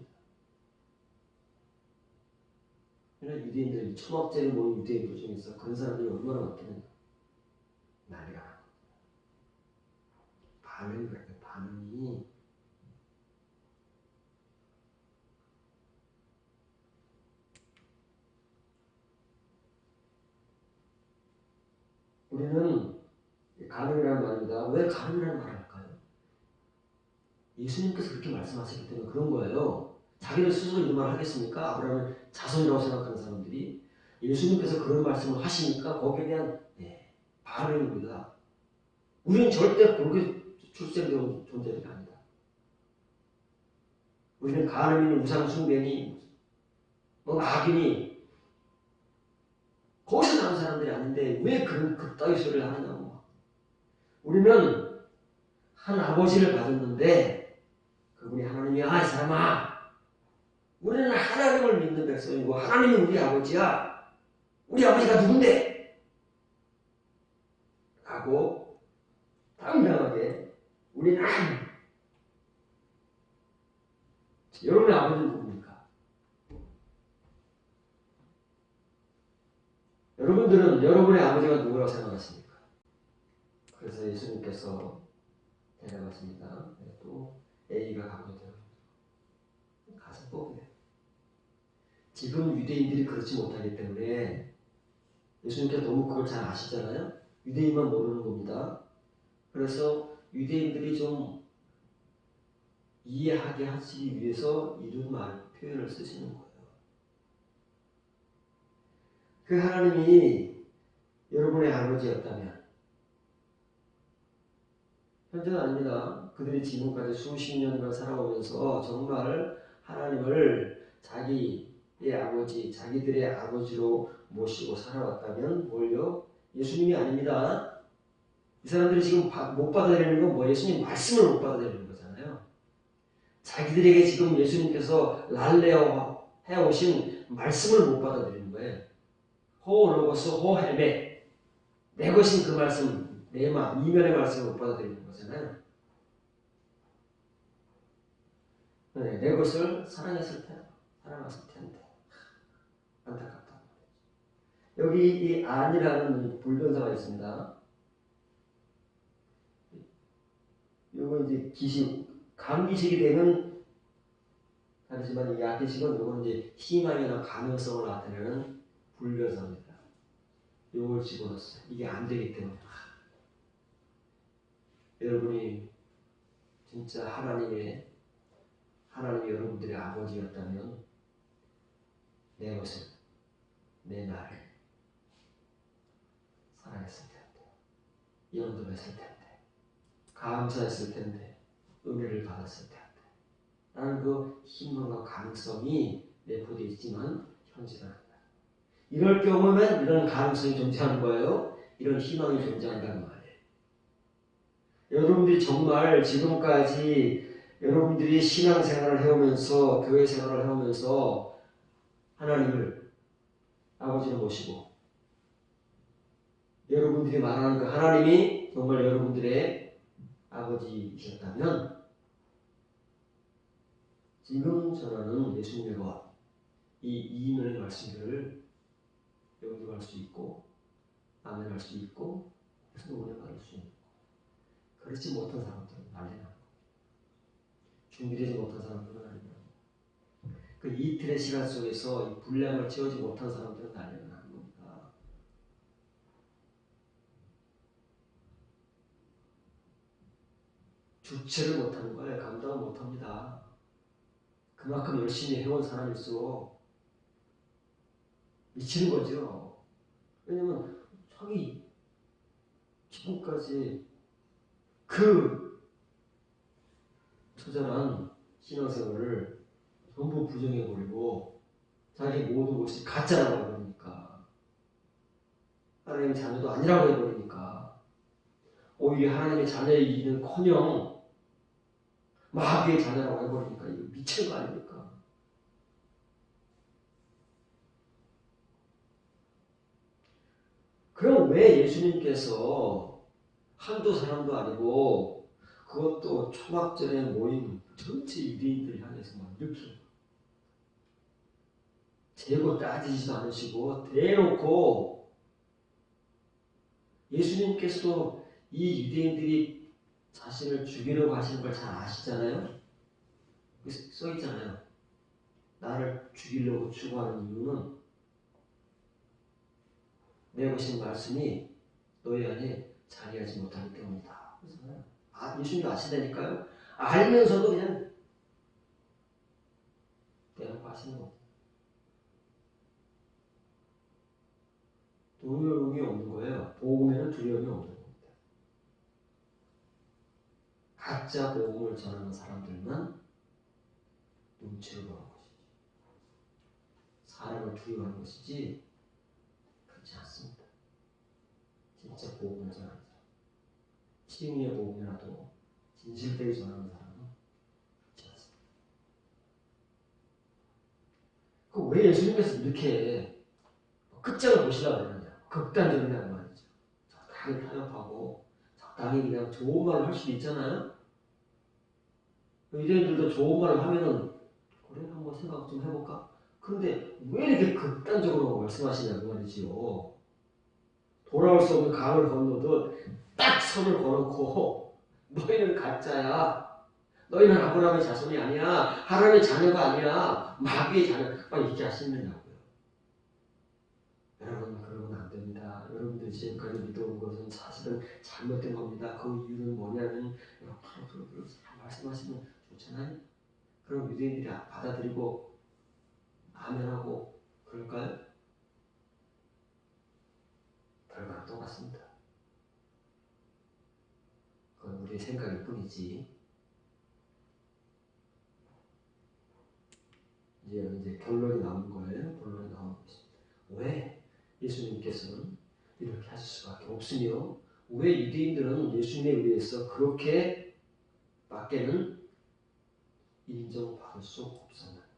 A: 유대인들, 초막제를 모인 유대인들 중에서 그런 사람들이 얼마나 많겠느냐. 난리가 나고. 반응이 그래요. 반응이. 우리는 가늠이라는 말입니다. 왜 가늠이라는 말을 할까요? 예수님께서 그렇게 말씀하셨기 때문에 그런 거예요. 자기는 스스로 이런 말을 하겠습니까? 아브라함을 자손이라고 생각하는 사람들이 예수님께서 그런 말씀을 하시니까 거기에 대한 반응입니다. 우리는 절대 그렇게 출생된 존재들이 아니다. 우리는 가늠이니 우상숭배니 악인이 거기서 나온 사람들이 아닌데 왜 그런 그따위 소리를 하느냐고. 우리는 한 아버지를 가졌는데 그분이 하나님이야. 이 사람아, 우리는 하나님을 믿는 백성이고 하나님이 우리 아버지야. 우리 아버지가 누군데? 라고 당당하게 우리는 여러분의 아버지는 누굽니까? 여러분들은 여러분의 아버지가 누구라고 생각하십니까? 그래서 예수님께서 대답하십니다. 또 A가 가거든. 가서 뽑으래. 지금 유대인들이 그렇지 못하기 때문에 예수님께서 너무 그걸 잘 아시잖아요. 유대인만 모르는 겁니다. 그래서 유대인들이 좀 이해하게 하시기 위해서 이런 표현을 쓰시는 거예요. 그 하나님이 여러분의 아버지였다면, 현재는 아닙니다. 그들이 지금까지 수십 년간 살아오면서 정말 하나님을 자기의 아버지, 자기들의 아버지로 모시고 살아왔다면 뭘요? 예수님이 아닙니다. 이 사람들이 지금 못 받아들이는 건 뭐 예수님 말씀을 못 받아들이는 거잖아요. 자기들에게 지금 예수님께서 랄레어 해오신 말씀을 못 받아들이는 거예요. 호 로고스 호 헬메, 내 것인 그 말씀, 내 마음, 이면의 말씀을 못 받아들이는 거잖아요. 내 것을 사랑했을 텐데 안타깝다. 여기 이 안이라는 불변사가 있습니다. 요거 이제 감기식이 되면 다르지만 이 약기식은 요건 이제 희망이나 가능성을 나타내는 불변사입니다. 요걸 집어넣었어요. 이게 안 되기 때문에. 여러분이 진짜 하나님이 여러분들의 아버지였다면 내 것을, 내 나를 사랑했을 텐데, 연도했을 텐데, 감사했을 텐데, 은혜를 받았을 텐데 라는 그 희망과 가능성이 내포되어 있지만 현재는 아니다. 이럴 경우면 이런 가능성이 존재하는 거예요. 이런 희망이 존재한다는 말이에요. 여러분들이 정말 지금까지 여러분들이 신앙생활을 해오면서 교회 생활을 해오면서 하나님을 아버지로 모시고 여러분들이 말하는 그 하나님이 정말 여러분들의 아버지이셨다면 지금 전하는 예수님과 이 이면의 말씀들을 영접할 수 있고 아멘할 수 있고 그래서 은혜받을 수 있고 그렇지 못한 사람들은 난리나고 준비되지 못한 사람들은 난리나고 그 이틀의 시간 속에서 이 분량을 채우지 못한 사람들은 난리가 나는 겁니다. 주체를 못하는 거예요. 감당을 못합니다. 그만큼 열심히 해온 사람일수록 미치는 거죠. 왜냐면 자기 지금까지 그 처절한 신앙생활을 전부 부정해버리고 자기 모든 것이 가짜라고 해버리니까, 하나님의 자녀도 아니라고 해버리니까 오히려 하나님의 자녀이기는커녕 마귀의 자녀라고 해버리니까 이거 미치는 거 아닙니까? 그럼 왜 예수님께서 한두 사람도 아니고 그것도 초막절에 모인 전체 유대인들을 향해서 막 이렇게 재고 따지지도 않으시고 대놓고, 예수님께서도 이 유대인들이 자신을 죽이려고 하시는 걸 잘 아시잖아요. 써 있잖아요. 나를 죽이려고 추구하는 이유는 내 것인 말씀이 너희 안에 자리하지 못하기 때문이다. 예수님도 아시다니까요. 알면서도 그냥 대놓고 하시는 겁니다. 두려움이 없는 거예요. 복음에는 두려움이 없는 겁니다. 가짜 복음을 전하는 사람들만 눈치를 보는 것이지, 사람을 두려워하는 것이지 그렇지 않습니다. 진짜 복음을 전하는 사람, 치유의 복음이라도 진실되게 전하는 사람은 그렇지 않습니다. 왜 예수님께서 이렇게 끝장을 보시려고 그러느냐, 극단적이라는 말이죠. 적당히 타협하고 적당히 그냥 좋은 말을 할 수도 있잖아요. 유대인들도 좋은 말을 하면은 그래 한번 생각 좀 해볼까? 근데 왜 이렇게 극단적으로 말씀하시냐고 말이지요. 돌아올 수 없는 강을 건너듯 딱 선을 걸어놓고 너희는 가짜야, 너희는 아브라함의 자손이 아니야, 하나님의 자녀가 아니야, 마귀의 자녀, 막 이렇게 하시느냐고요. 여러분 그러면 안 됩니다. 여러분들이 지금까지 믿어온 것은 사실은 잘못된 겁니다. 그 이유는 뭐냐면 이렇게 말씀하시면 좋잖아요. 그럼 유대인들이 받아들이고 아멘하고 그럴까요? 결과는 똑같습니다. 그건 우리의 생각일 뿐이지. 이제 결론이 나온 거예요. 결론이 나온 것입니다. 왜 예수님께서는 이렇게 하실 수밖에 없으며, 왜 유대인들은 예수님에 의해서 그렇게 밖에는 인정받을 수 없었는가?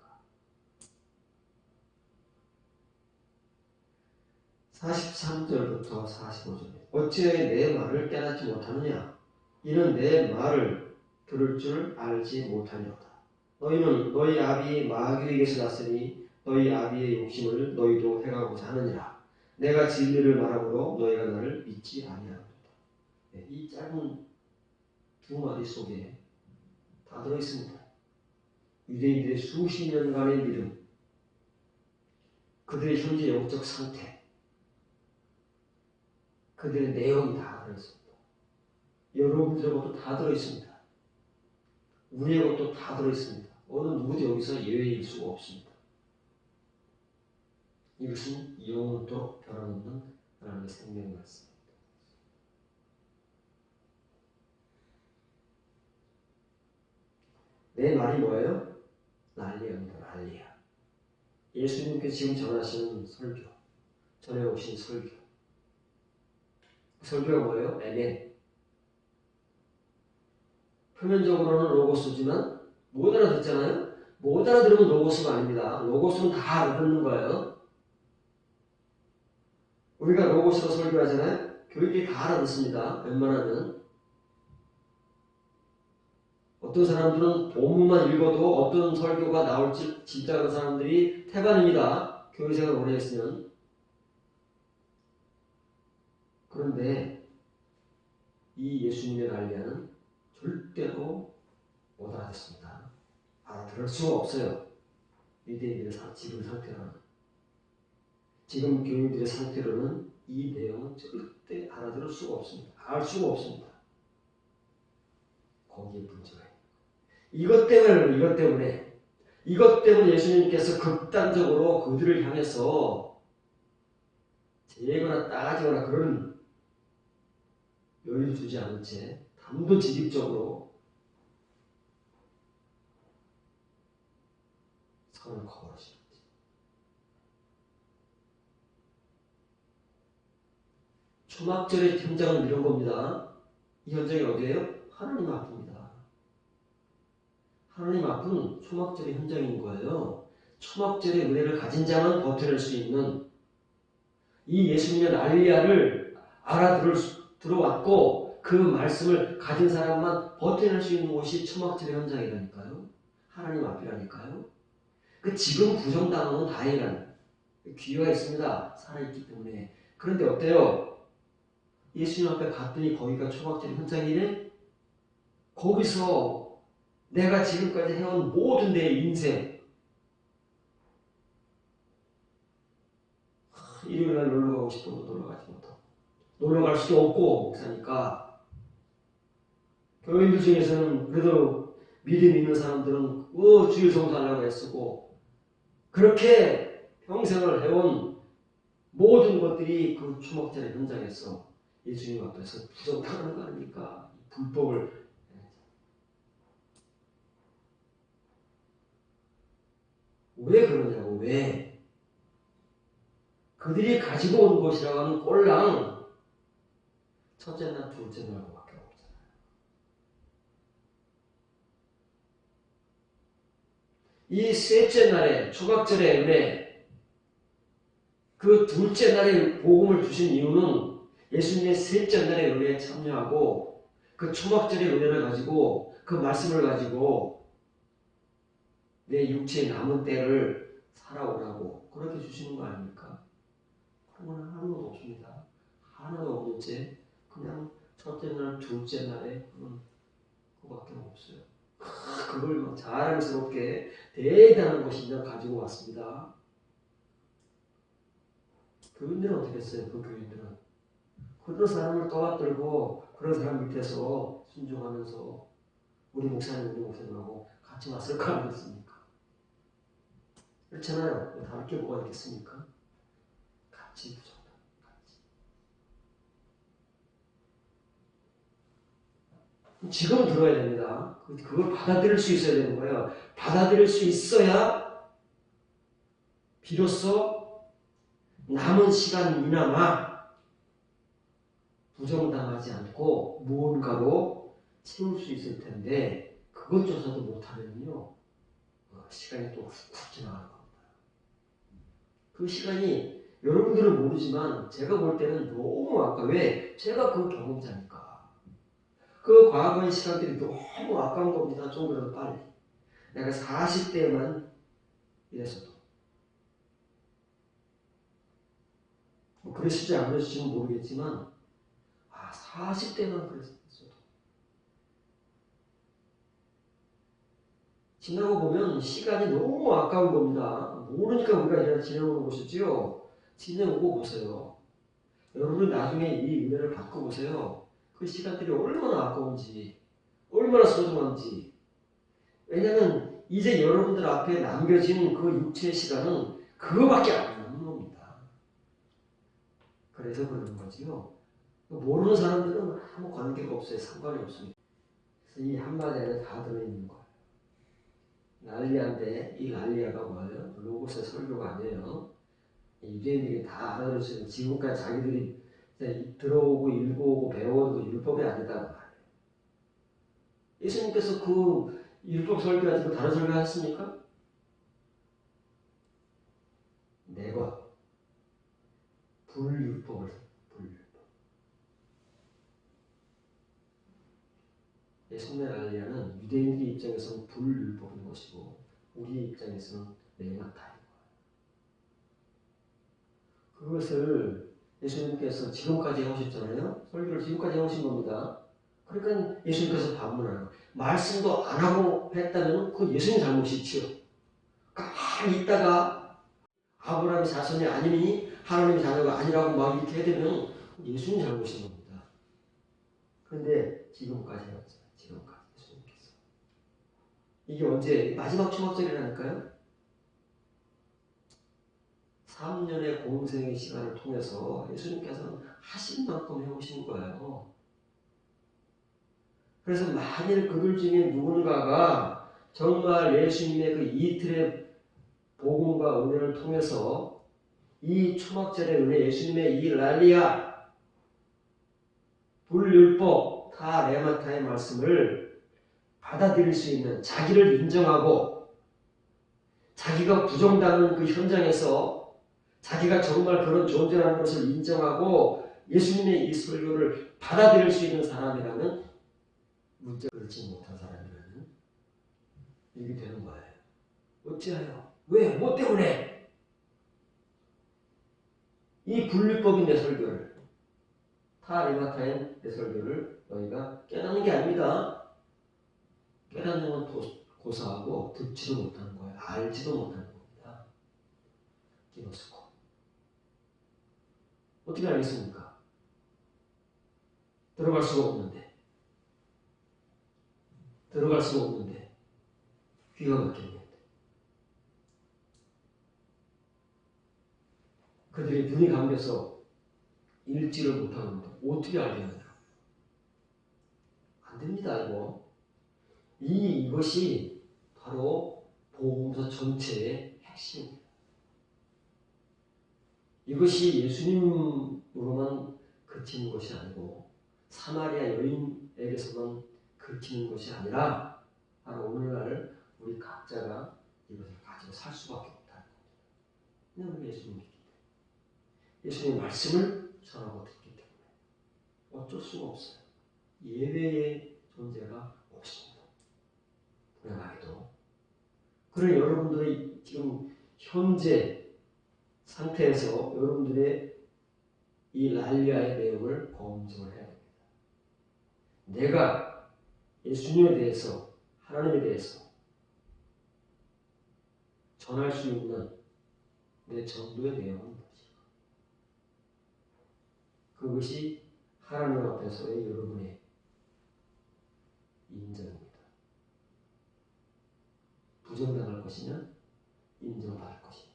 A: 43절부터 45절. 어찌하여 내 말을 깨닫지 못하느냐? 이는 내 말을 들을 줄 알지 못하려다. 너희는 너희 아비 마귀에게서 났으니 너희 아비의 욕심을 너희도 행하고자 하느니라. 내가 진리를 말하므로 너희가 나를 믿지 아니하노라. 이 짧은 두 마디 속에 다 들어있습니다. 유대인들의 수십 년간의 믿음, 그들의 현재 영적 상태, 그들의 내용이 다 들어있습니다. 여러분들의 것도 다 들어있습니다. 우리의 것도 다 들어있습니다. 어느 누구도 여기서 예외일 수가 없습니다. 이것은 영원토록 변함없는 하나님의 생명의 말씀입니다. 내 말이 뭐예요? 난리입니다. 난리야. 예수님께서 지금 전하시는 설교, 전해오신 설교. 설교가 뭐예요? 에멘. 표면적으로는 로고스지만 못 알아듣잖아요? 못 알아들으면 로고스가 아닙니다. 로고스는 다 알아듣는 거예요. 우리가 로고스로 설교하잖아요? 교육이 다 알아듣습니다. 웬만하면. 어떤 사람들은 본문만 읽어도 어떤 설교가 나올지 짐작하는 사람들이 태반입니다. 교회생활 오래 했으면. 그런데 이 예수님의 난리는 절대로 못 알아듣습니다. 알아들을 수가 없어요. 유대인들의 지금 상태로는. 지금 교인들의 상태로는 이 내용은 절대 알아들을 수가 없습니다. 알 수가 없습니다. 거기에 문제가 있는 거예요. 이것 때문에 예수님께서 극단적으로 그들을 향해서 재거나 따지거나 그런 여유를 주지 않은 채 단도직입적으로 선을 거부하시는 거지. 초막절의 현장은 이런 겁니다. 이 현장이 어디예요? 하나님 앞입니다. 하나님 앞은 초막절의 현장인 거예요. 초막절의 은혜를 가진 자만 버텨낼 수 있는 이 예수님의 난리야를 들어왔고 그 말씀을 가진 사람만 버텨낼 수 있는 곳이 초막절의 현장이라니까요. 하나님 앞이라니까요. 그 지금 부정당하는 다행이라는 기회가 있습니다. 살아있기 때문에. 그런데 어때요? 예수님 앞에 갔더니 거기가 초막절의 현장이래? 거기서 내가 지금까지 해온 모든 내 인생 일요일날 놀러 가고 싶어도 놀러 가지 못하고 놀러 갈 수도 없고 목사니까 교인들 중에서는 그래도 믿음 있는 사람들은 주일 성수하려고 애쓰고 그렇게 평생을 해온 모든 것들이 그 초막절의 현장에서 예수님 앞에서 부정당하는 거 아닙니까? 불법을 왜 그러냐고. 왜? 그들이 가지고 온 것이라고 하는 꼴랑 첫째 날, 둘째 날밖에 없잖아요. 이 셋째 날에 초막절의 은혜, 그 둘째 날에 복음을 주신 이유는 예수님의 셋째 날의 은혜에 참여하고 그 초막절의 은혜를 가지고 그 말씀을 가지고 내 육체의 남은 때를 살아오라고 그렇게 주시는 거 아닙니까? 그런 건 하나도 없습니다. 하나도 없는 채 그냥 첫째 날, 둘째 날에 그거밖에 없어요. 그걸 막 자랑스럽게 대단한 것이냐 가지고 왔습니다. 교인들은 어떻게 했어요? 그 교인들은 그런 사람을 떠받들고 그런 사람 밑에서 순종하면서 우리 목사님하고 같이 왔을 거 아니겠습니까? 그렇잖아요. 다를 게 뭐가 있겠습니까? 같이 부정다. 지금 들어야 됩니다. 그걸 받아들일 수 있어야 되는 거예요. 받아들일 수 있어야 비로소 남은 시간이나마 부정당하지 않고 무언가로 채울 수 있을 텐데 그것조차도 못하면요 시간이 또 훅훅 지나가는 겁니다. 그 시간이 여러분들은 모르지만 제가 볼 때는 너무 아까 왜? 제가 그 경험자니까. 그 과거의 시간들이 너무 아까운 겁니다. 좀 그래도 빨리. 내가 40대만 이래서도. 뭐 그러시지 않으실지는 모르겠지만 40대만 그랬어도. 지나고 보면 시간이 너무 아까운 겁니다. 모르니까 우리가 이렇게 지내오는 것이지요. 지내오고 보세요. 여러분 나중에 이 은혜를 받고 보세요. 그 시간들이 얼마나 아까운지, 얼마나 소중한지. 왜냐하면 이제 여러분들 앞에 남겨진 그 육체의 시간은 그거밖에 안 남는 겁니다. 그래서 그러는 거지요. 모르는 사람들은 아무 관계가 없어요. 상관이 없습니다. 그래서 이 한마디 안에 다 들어있는 거예요. 난리야인데 이 난리야가 뭐예요? 로고스의 설교가 아니에요. 유대인들이 다 알아들을 수 있는 지금까지 자기들이 들어오고 읽어오고 배워온 그 율법이 아니다고 말해요. 예수님께서 그 율법 설교 가지고 다른 설교 하셨습니까? 내가 불율법을 불율법. 예수님의 난리야는 유대인들 입장에서는 불율법인 것이고 우리 입장에서는 매너타인 거예요. 그것을 예수님께서 지금까지 해오셨잖아요. 설교를 지금까지 해오신 겁니다. 그러니까 예수님께서 반문하는 거예요. 말씀도 안 하고 했다면 그 예수님 잘못이지요. 가만히 있다가 아브라함의 자손이 아니니 하나님의 자녀가 아니라고 막 이렇게 해대면 예수님 잘못인 겁니다. 그런데 지금까지 해왔어요. 지금까지. 이게 언제? 마지막 초막절이라니까요. 3년의 공생의 시간을 통해서 예수님께서는 하신 만큼 해오신 거예요. 그래서 만일 그들 중에 누군가가 정말 예수님의 그 이틀의 복음과 은혜를 통해서 이 초막절의 은혜, 예수님의 이 랄리아, 불율법, 다 레마타의 말씀을 받아들일 수 있는, 자기를 인정하고 자기가 부정당하는 그 현장에서 자기가 정말 그런 존재라는 것을 인정하고 예수님의 이 설교를 받아들일 수 있는 사람이라면, 문제 그렇지 못한 사람이라면 이게 되는 거예요. 어찌하여? 왜? 뭐 때문에? 이 분류법인 내 설교를, 타리마타인 내 설교를 너희가 깨닫는 게 아닙니다. 깨닫는 건 고사하고 듣지도 못하는 거예요. 알지도 못하는 겁니다. 기노스코. 어떻게 알겠습니까? 들어갈 수가 없는데. 귀가 막혔는데. 그들이 눈이 감겨서 읽지를 못하는데 어떻게 알겠느냐? 안 됩니다, 이거. 이것이 바로 복음서 전체의 핵심입니다. 이것이 예수님으로만 그치는 것이 아니고 사마리아 여인에게서만 그치는 것이 아니라 바로 오늘날 우리 각자가 이것을 가지고 살 수밖에 없다는 겁니다. 왜냐하면 예수님 믿기 때문에. 예수님의 말씀을 전하고 듣기 때문에 어쩔 수가 없어요. 예외의 존재가 없습니다. 불행하게도. 그런 여러분들의 지금 현재 상태에서 여러분들의 이 랄리아의 내용을 검증을 해야 됩니다. 내가 예수님에 대해서, 하나님에 대해서 전할 수 있는 내 전도의 내용은 무엇인가? 그것이 하나님 앞에서의 여러분의 인정입니다. 부정당할 것이냐, 인정받을 것이냐,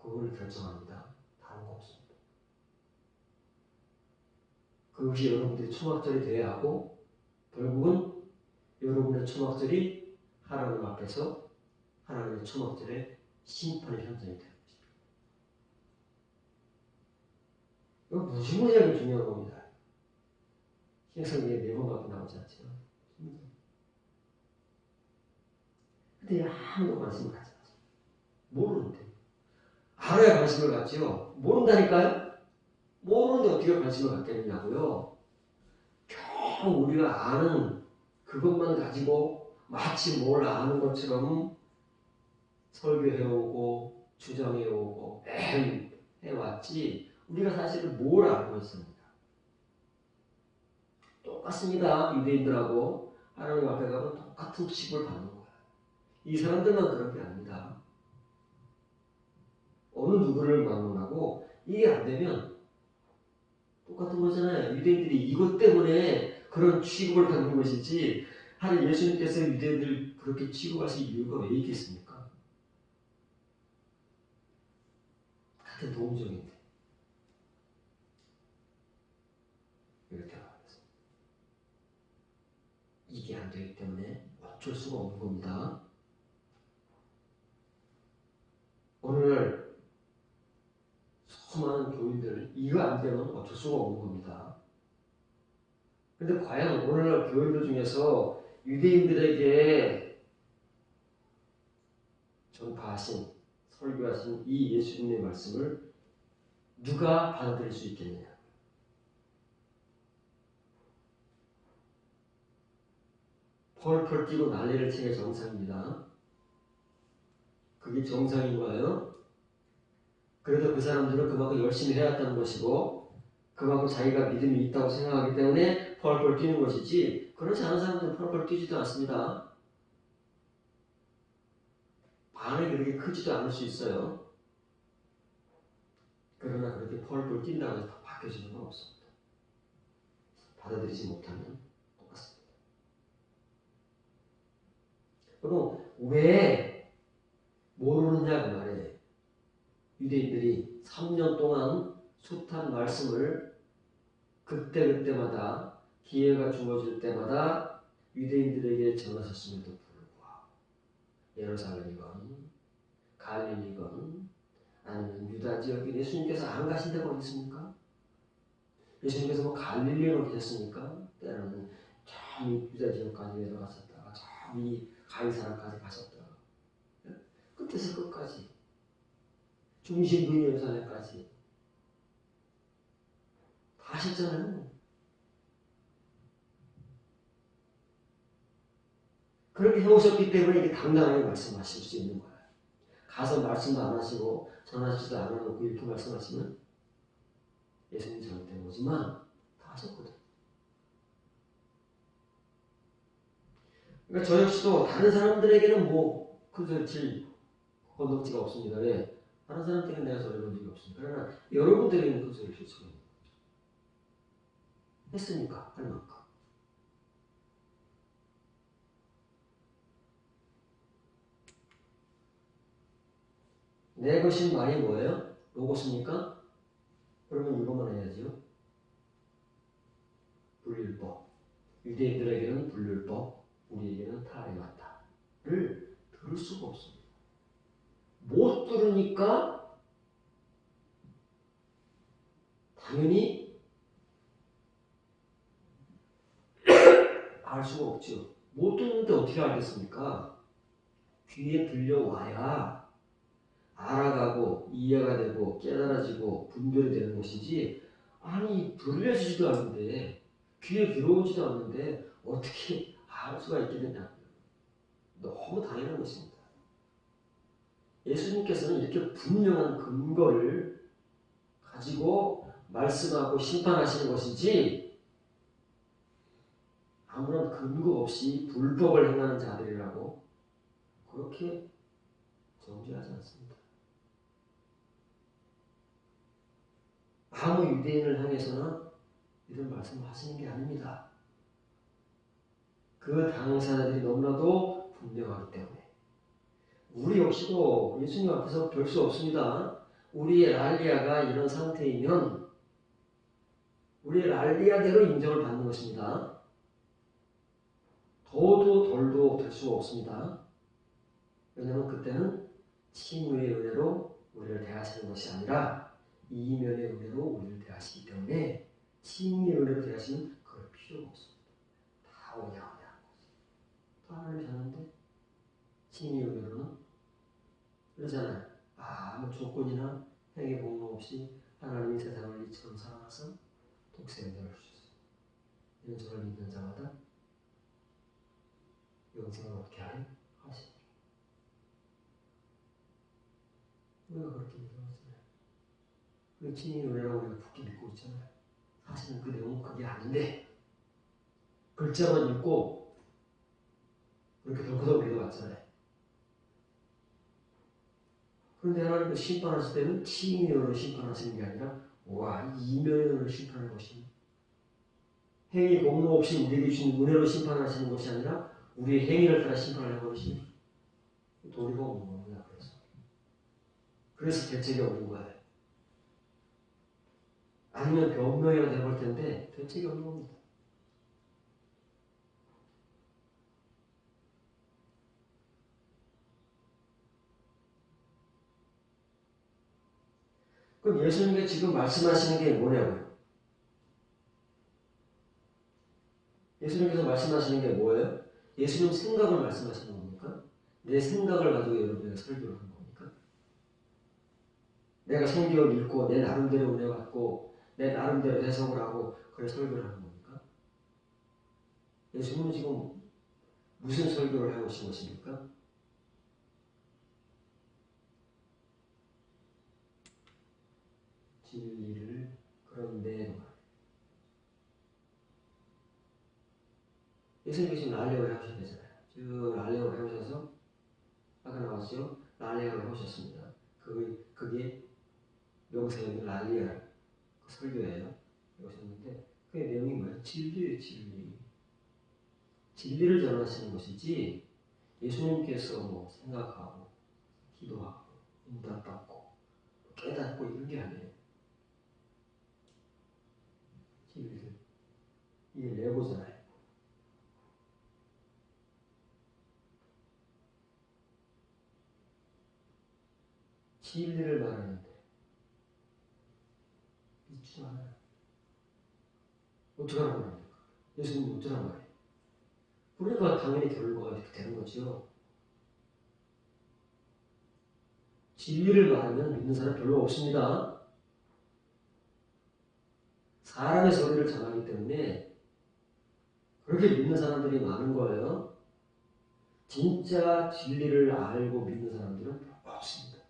A: 그걸 결정합니다. 다른 거 없습니다. 그것이 여러분들이 초막절이 되어야 하고, 결국은 여러분의 초막절이 하나님 앞에서 하나님의 초막절의 심판의 현장이 되는 것입니다. 이거 무지무지하게 중요한 겁니다. 신약성경에 4번밖에 나오지 않지만. 근데 아무도 관심을 갖지 않아요. 모르는데. 알아야 관심을 갖지요. 모른다니까요? 모르는데 어떻게 관심을 갖겠느냐고요. 겨우 우리가 아는 그것만 가지고 마치 뭘 아는 것처럼 설교해오고 주장해오고 매일 해왔지, 우리가 사실은 뭘 알고 있습니다. 똑같습니다. 유대인들하고 하나님 앞에 가면 똑같은 취급을 받는 거예요. 이 사람들만 그런 게 아닙니다. 어느 누구를 만나고 이게 안 되면 똑같은 거잖아요. 유대인들이 이것 때문에 그런 취급을 받는 것이지, 하나님 예수님께서 유대인들 그렇게 취급하실 이유가 왜 있겠습니까? 같은 동족인데. 이렇게 말했습니다. 이게 안 되기 때문에 어쩔 수가 없는 겁니다. 오늘 수많은 교인들, 이거 안 되면 어쩔 수가 없는 겁니다. 근데 과연 오늘날 교인들 중에서 유대인들에게 전파하신, 설교하신 이 예수님의 말씀을 누가 받아들일 수 있겠느냐? 펄펄 뛰고 난리를 치는 게 정상입니다. 그게 정상인 거예요. 그래도 그 사람들은 그만큼 열심히 해왔다는 것이고, 그만큼 자기가 믿음이 있다고 생각하기 때문에 펄펄 뛰는 것이지, 그렇지 않은 사람들은 펄펄 뛰지도 않습니다. 반응이 그렇게 크지도 않을 수 있어요. 그러나 그렇게 펄펄 뛴다고 해서 다 바뀌어지는 건 없습니다. 받아들이지 못하면 똑같습니다. 그럼 왜 모르느냐 그 말이에요. 유대인들이 3년 동안 숱한 말씀을 그때그때마다 기회가 주어질 때마다 유대인들에게 전하셨음에도 불구하고 예루살렘이건 갈릴리건 아니면 유다 지역에 예수님께서 안 가신 데가 어디 있습니까? 예수님께서 뭐 갈릴리로 계셨습니까? 때로는 저 유다 지역까지 내려가셨다가 저 가이사라까지 가셨다가 끝에서 끝까지 중심부인 예루살렘까지 다 하셨잖아요. 그렇게 해오셨기 때문에 이게 당당하게 말씀하실 수 있는 거예요. 가서 말씀도 안 하시고 전하시지도 않아놓고 이렇게 말씀하시면 예수님 절대 오지만 다 하셨거든. 그러니까 저 역시도 다른 사람들에게는 뭐 그것을 질 건덕지가 없습니다. 왜? 다른 사람들에게는 내가 소리 본 적이 없습니다. 그러나 여러분들에게는 그 소리를 줄 수가 있는 거죠. 했으니까 할 만큼. 내 것인 말이 뭐예요? 로고스입니까? 그러면 이것만 해야지요. 불율법. 유대인들에게는 불율법, 우리에게는 탈이 맞다를 들을 수가 없습니다. 못 들으니까 당연히 알 수가 없죠. 못 듣는데 어떻게 알겠습니까? 귀에 들려와야 알아가고 이해가 되고 깨달아지고 분별이 되는 것이지, 아니 들려지지도 않는데 귀에 들어오지도 않는데 어떻게 알 수가 있겠느냐. 너무 당연한 것입니다. 예수님께서는 이렇게 분명한 근거를 가지고 말씀하고 심판하시는 것이지 아무런 근거 없이 불법을 행하는 자들이라고 그렇게 정죄하지 않습니다. 아무 유대인을 향해서는 이런 말씀을 하시는 게 아닙니다. 그 당사자들이 너무나도 분명하기 때문에. 우리 역시도 예수님 앞에서 별 수 없습니다. 우리의 랄리아가 이런 상태이면 우리의 랄리아대로 인정을 받는 것입니다. 더도 덜도 될 수가 없습니다. 왜냐하면 그때는 칭의의 은혜로 우리를 대하시는 것이 아니라 이면의 은혜로 우리를 대하시기 때문에 칭의의 은혜로 대하시면 그럴 필요가 없습니다. 다 오냐 또 하나님 자는데 칭의의 은혜로는 그러잖아요. 아무 조건이나 행위 공로 없이 하나님이 세상을 이처럼 사랑하사 독생자를 주셨어요. 이는 저를 믿는 자마다 영생을 얻게 하여 하시니. 우리가 그렇게 믿어왔잖아요. 그 칭의의 은혜라고 우리가 굳게 믿고 있잖아요. 사실은 그 내용은 그게 아닌데 글자만 읽고 그렇게 덜커덕 믿어왔잖아요. 그런데 하나님은 심판하실 때는 칭의의 은혜로 심판하시는 게 아니라 이면의 은혜로 심판하는 것입니다. 행위 공로 없이 우리에게 주신 은혜로 심판하시는 것이 아니라 우리의 행위를 따라 심판하는 것이 도리가 없는 겁니다. 그래서 대책이 없는 거예요. 아니면 변명이라 되볼 텐데 대책이 없는 겁니다. 그럼 예수님이 지금 말씀하시는 게 뭐냐고요? 예수님께서 말씀하시는 게 뭐예요? 예수님 생각을 말씀하시는 겁니까? 내 생각을 가지고 여러분에게 설교를 하는 겁니까? 내가 성경을 읽고 내 나름대로 은혜 받고 내 나름대로 해석을 하고 그래 설교를 하는 겁니까? 예수님은 지금 무슨 설교를 하고 오신 것입니까? 진리를 그런데 예수님께서 랄레오를 해오셔야 되잖아요. 쭉 랄레오를 해오셔서 아까 나왔죠? 랄레오를 해오셨습니다. 그게 명세의 랄리아 그 설교예요. 해오셨는데 그 내용이 뭐예요? 진리예요. 진리를 전하시는 것이지 예수님께서 뭐 생각하고 기도하고 응답받고 깨닫고 이런 게 아니에요. 진리를 이게 레고잖아요. 진리를 말하는데 믿지 않아요. 어쩌라고 말합니까? 예수님은 어쩌라고 말해요? 그러니까 당연히 결과가 이렇게 되는 거죠. 진리를 말하면 믿는 사람 별로 없습니다. 사람의 소리를 전하기 때문에 그렇게 믿는 사람들이 많은 거예요. 진짜 진리를 알고 믿는 사람들은 별로 없습니다.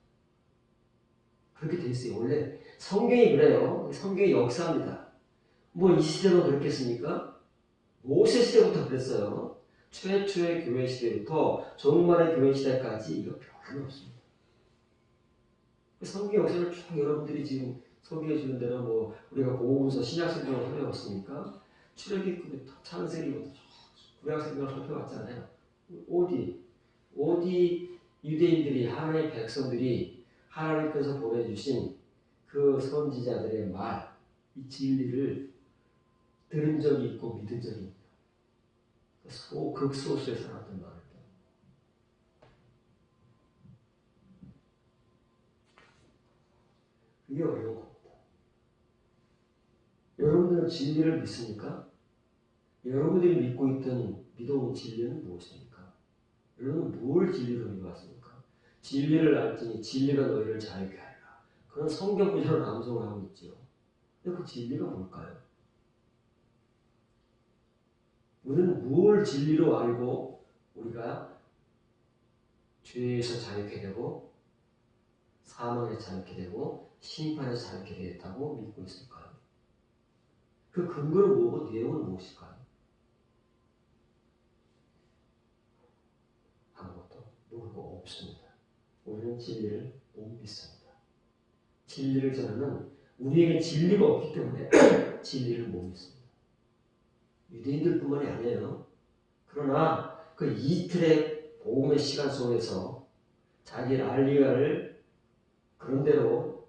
A: 그렇게 돼 있어요. 원래 성경이 그래요. 성경의 역사입니다. 뭐 이 시대도 그렇겠습니까? 모세 시대부터 그랬어요. 최초의 교회 시대부터 종말의 교회 시대까지 이거 변함이 없습니다. 성경 역사를 쭉 여러분들이 지금 소개해 주는 대로 뭐 우리가 보험서 신약성경을 살펴봤습니까? 출애굽기 창세기부터 구약성경을 살펴봤잖아요. 어디 유대인들이 하나님의 백성들이 하나님께서 보내주신 그 선지자들의 말, 이 진리를 들은 적이 있고 믿은 적이 있고 극소수에 살았던 말을 그게 어려운 겁니다. 여러분들은 진리를 믿습니까? 여러분들이 믿고 있던 믿어온 진리는 무엇입니까? 여러분은 뭘 진리로 믿어왔습니까? 진리를 알지니 진리가 너희를 자유케 하리라. 그런 성경 구절을 암송을 하고 있죠. 근데 그 진리가 뭘까요? 우리는 뭘 진리로 알고 우리가 죄에서 자유케 되고 사망에서 자유케 되고 심판에서 자유케 되었다고 믿고 있을까요? 그 근거는 뭐고 내용은 무엇일까요? 아무것도 모르고 없습니다. 우리는 진리를 못 믿습니다. 진리를 전하는 우리에게 진리가 없기 때문에 진리를 못 믿습니다. 유대인들뿐만이 아니에요. 그러나 그 이틀의 복음의 시간 속에서 자기 랄리가를 그런대로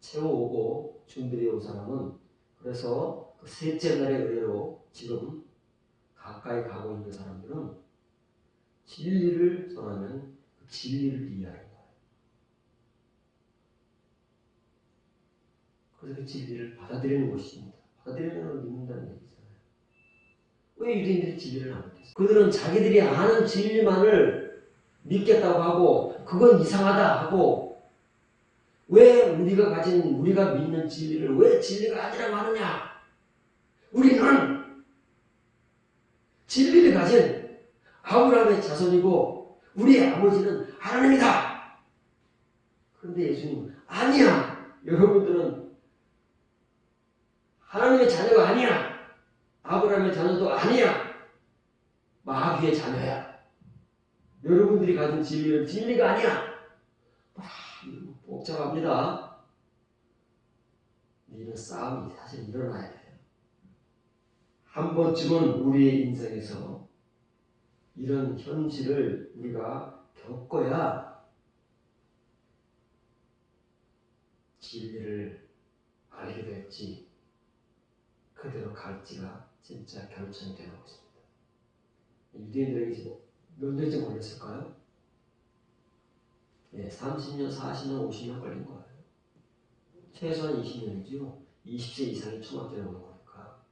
A: 채워오고 준비되어 온 사람은 그래서 그 셋째 날의 은혜로 지금 가까이 가고 있는 사람들은 진리를 전하면 그 진리를 이해하는 거예요. 그래서 그 진리를 받아들이는 것입니다. 받아들이는 걸 믿는다는 얘기잖아요. 왜 유대인들이 진리를 안 믿겠어요? 그들은 자기들이 아는 진리만을 믿겠다고 하고 그건 이상하다 하고 왜 우리가 믿는 진리를 왜 진리가 아니라고 하느냐? 우리는 진리를 가진 아브라함의 자손이고 우리의 아버지는 하나님이다. 그런데 예수님은 아니야. 여러분들은 하나님의 자녀가 아니야. 아브라함의 자녀도 아니야. 마귀의 자녀야. 여러분들이 가진 진리는 진리가 아니야. 복잡합니다. 이런 싸움이 사실 일어나야 돼요. 한 번쯤은 우리의 인생에서 이런 현실을 우리가 겪어야 진리를 알게 될지 그대로 갈지가 진짜 결정이 되는 것입니다. 유대인들에게 몇 년쯤 걸렸을까요? 30년, 40년, 50년 걸린 거예요. 최소한 20년이죠. 20세 이상이 초막절에 오는 거니까.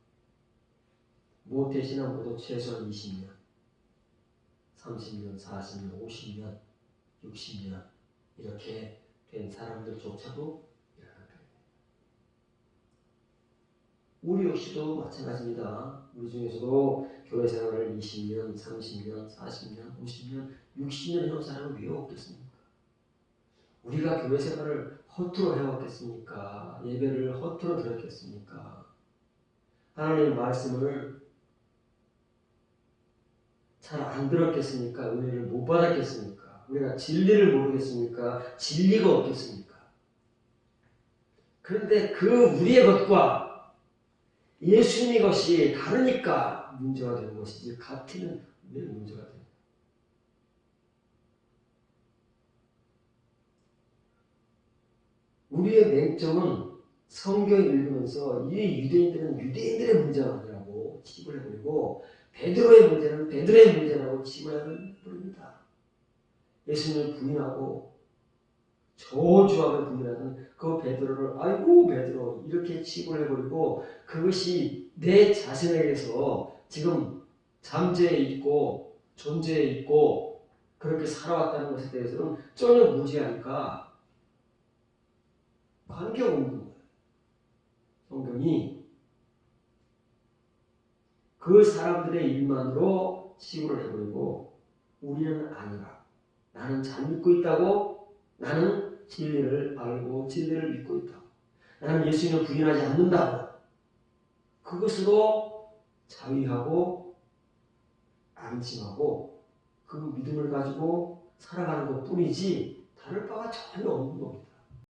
A: 모태 신앙보다 최소한 20년, 30년, 40년, 50년, 60년 이렇게 된 사람들조차도 일어납니다. 우리 역시도 마찬가지입니다. 우리 중에서도 교회 생활을 20년, 30년, 40년, 50년, 60년 해온 사람은 왜 없겠습니까? 우리가 교회 생활을 허투루 해왔겠습니까? 예배를 허투루 드렸겠습니까? 하나님의 말씀을 잘 안 들었겠습니까? 은혜를 못 받았겠습니까? 우리가 진리를 모르겠습니까? 진리가 없겠습니까? 그런데 그 우리의 것과 예수님의 것이 다르니까 문제가 되는 것이지 같으면 왜 문제가 됩니까? 우리의 맹점은 성경 읽으면서 이 유대인들은 유대인들의 문제가 아니라고 치부를 해버리고 베드로의 문제는 베드로의 문제라고 치부를 해버립니다. 예수님을 부인하고 저주하며 부인하는 그 베드로를 아이고 베드로 이렇게 치부를 해버리고 그것이 내 자신에게서 지금 잠재해 있고 존재해 있고 그렇게 살아왔다는 것에 대해서는 전혀 무지하니까 관계없는 거예요. 성경이 그 사람들의 일만으로 치부를 해버리고 우리는 아니라 나는 잘 믿고 있다고 나는 진리를 알고 진리를 믿고 있다. 나는 예수님을 부인하지 않는다고 그것으로 자위하고 안심하고 그 믿음을 가지고 살아가는 것 뿐이지 다를 바가 전혀 없는 겁니다.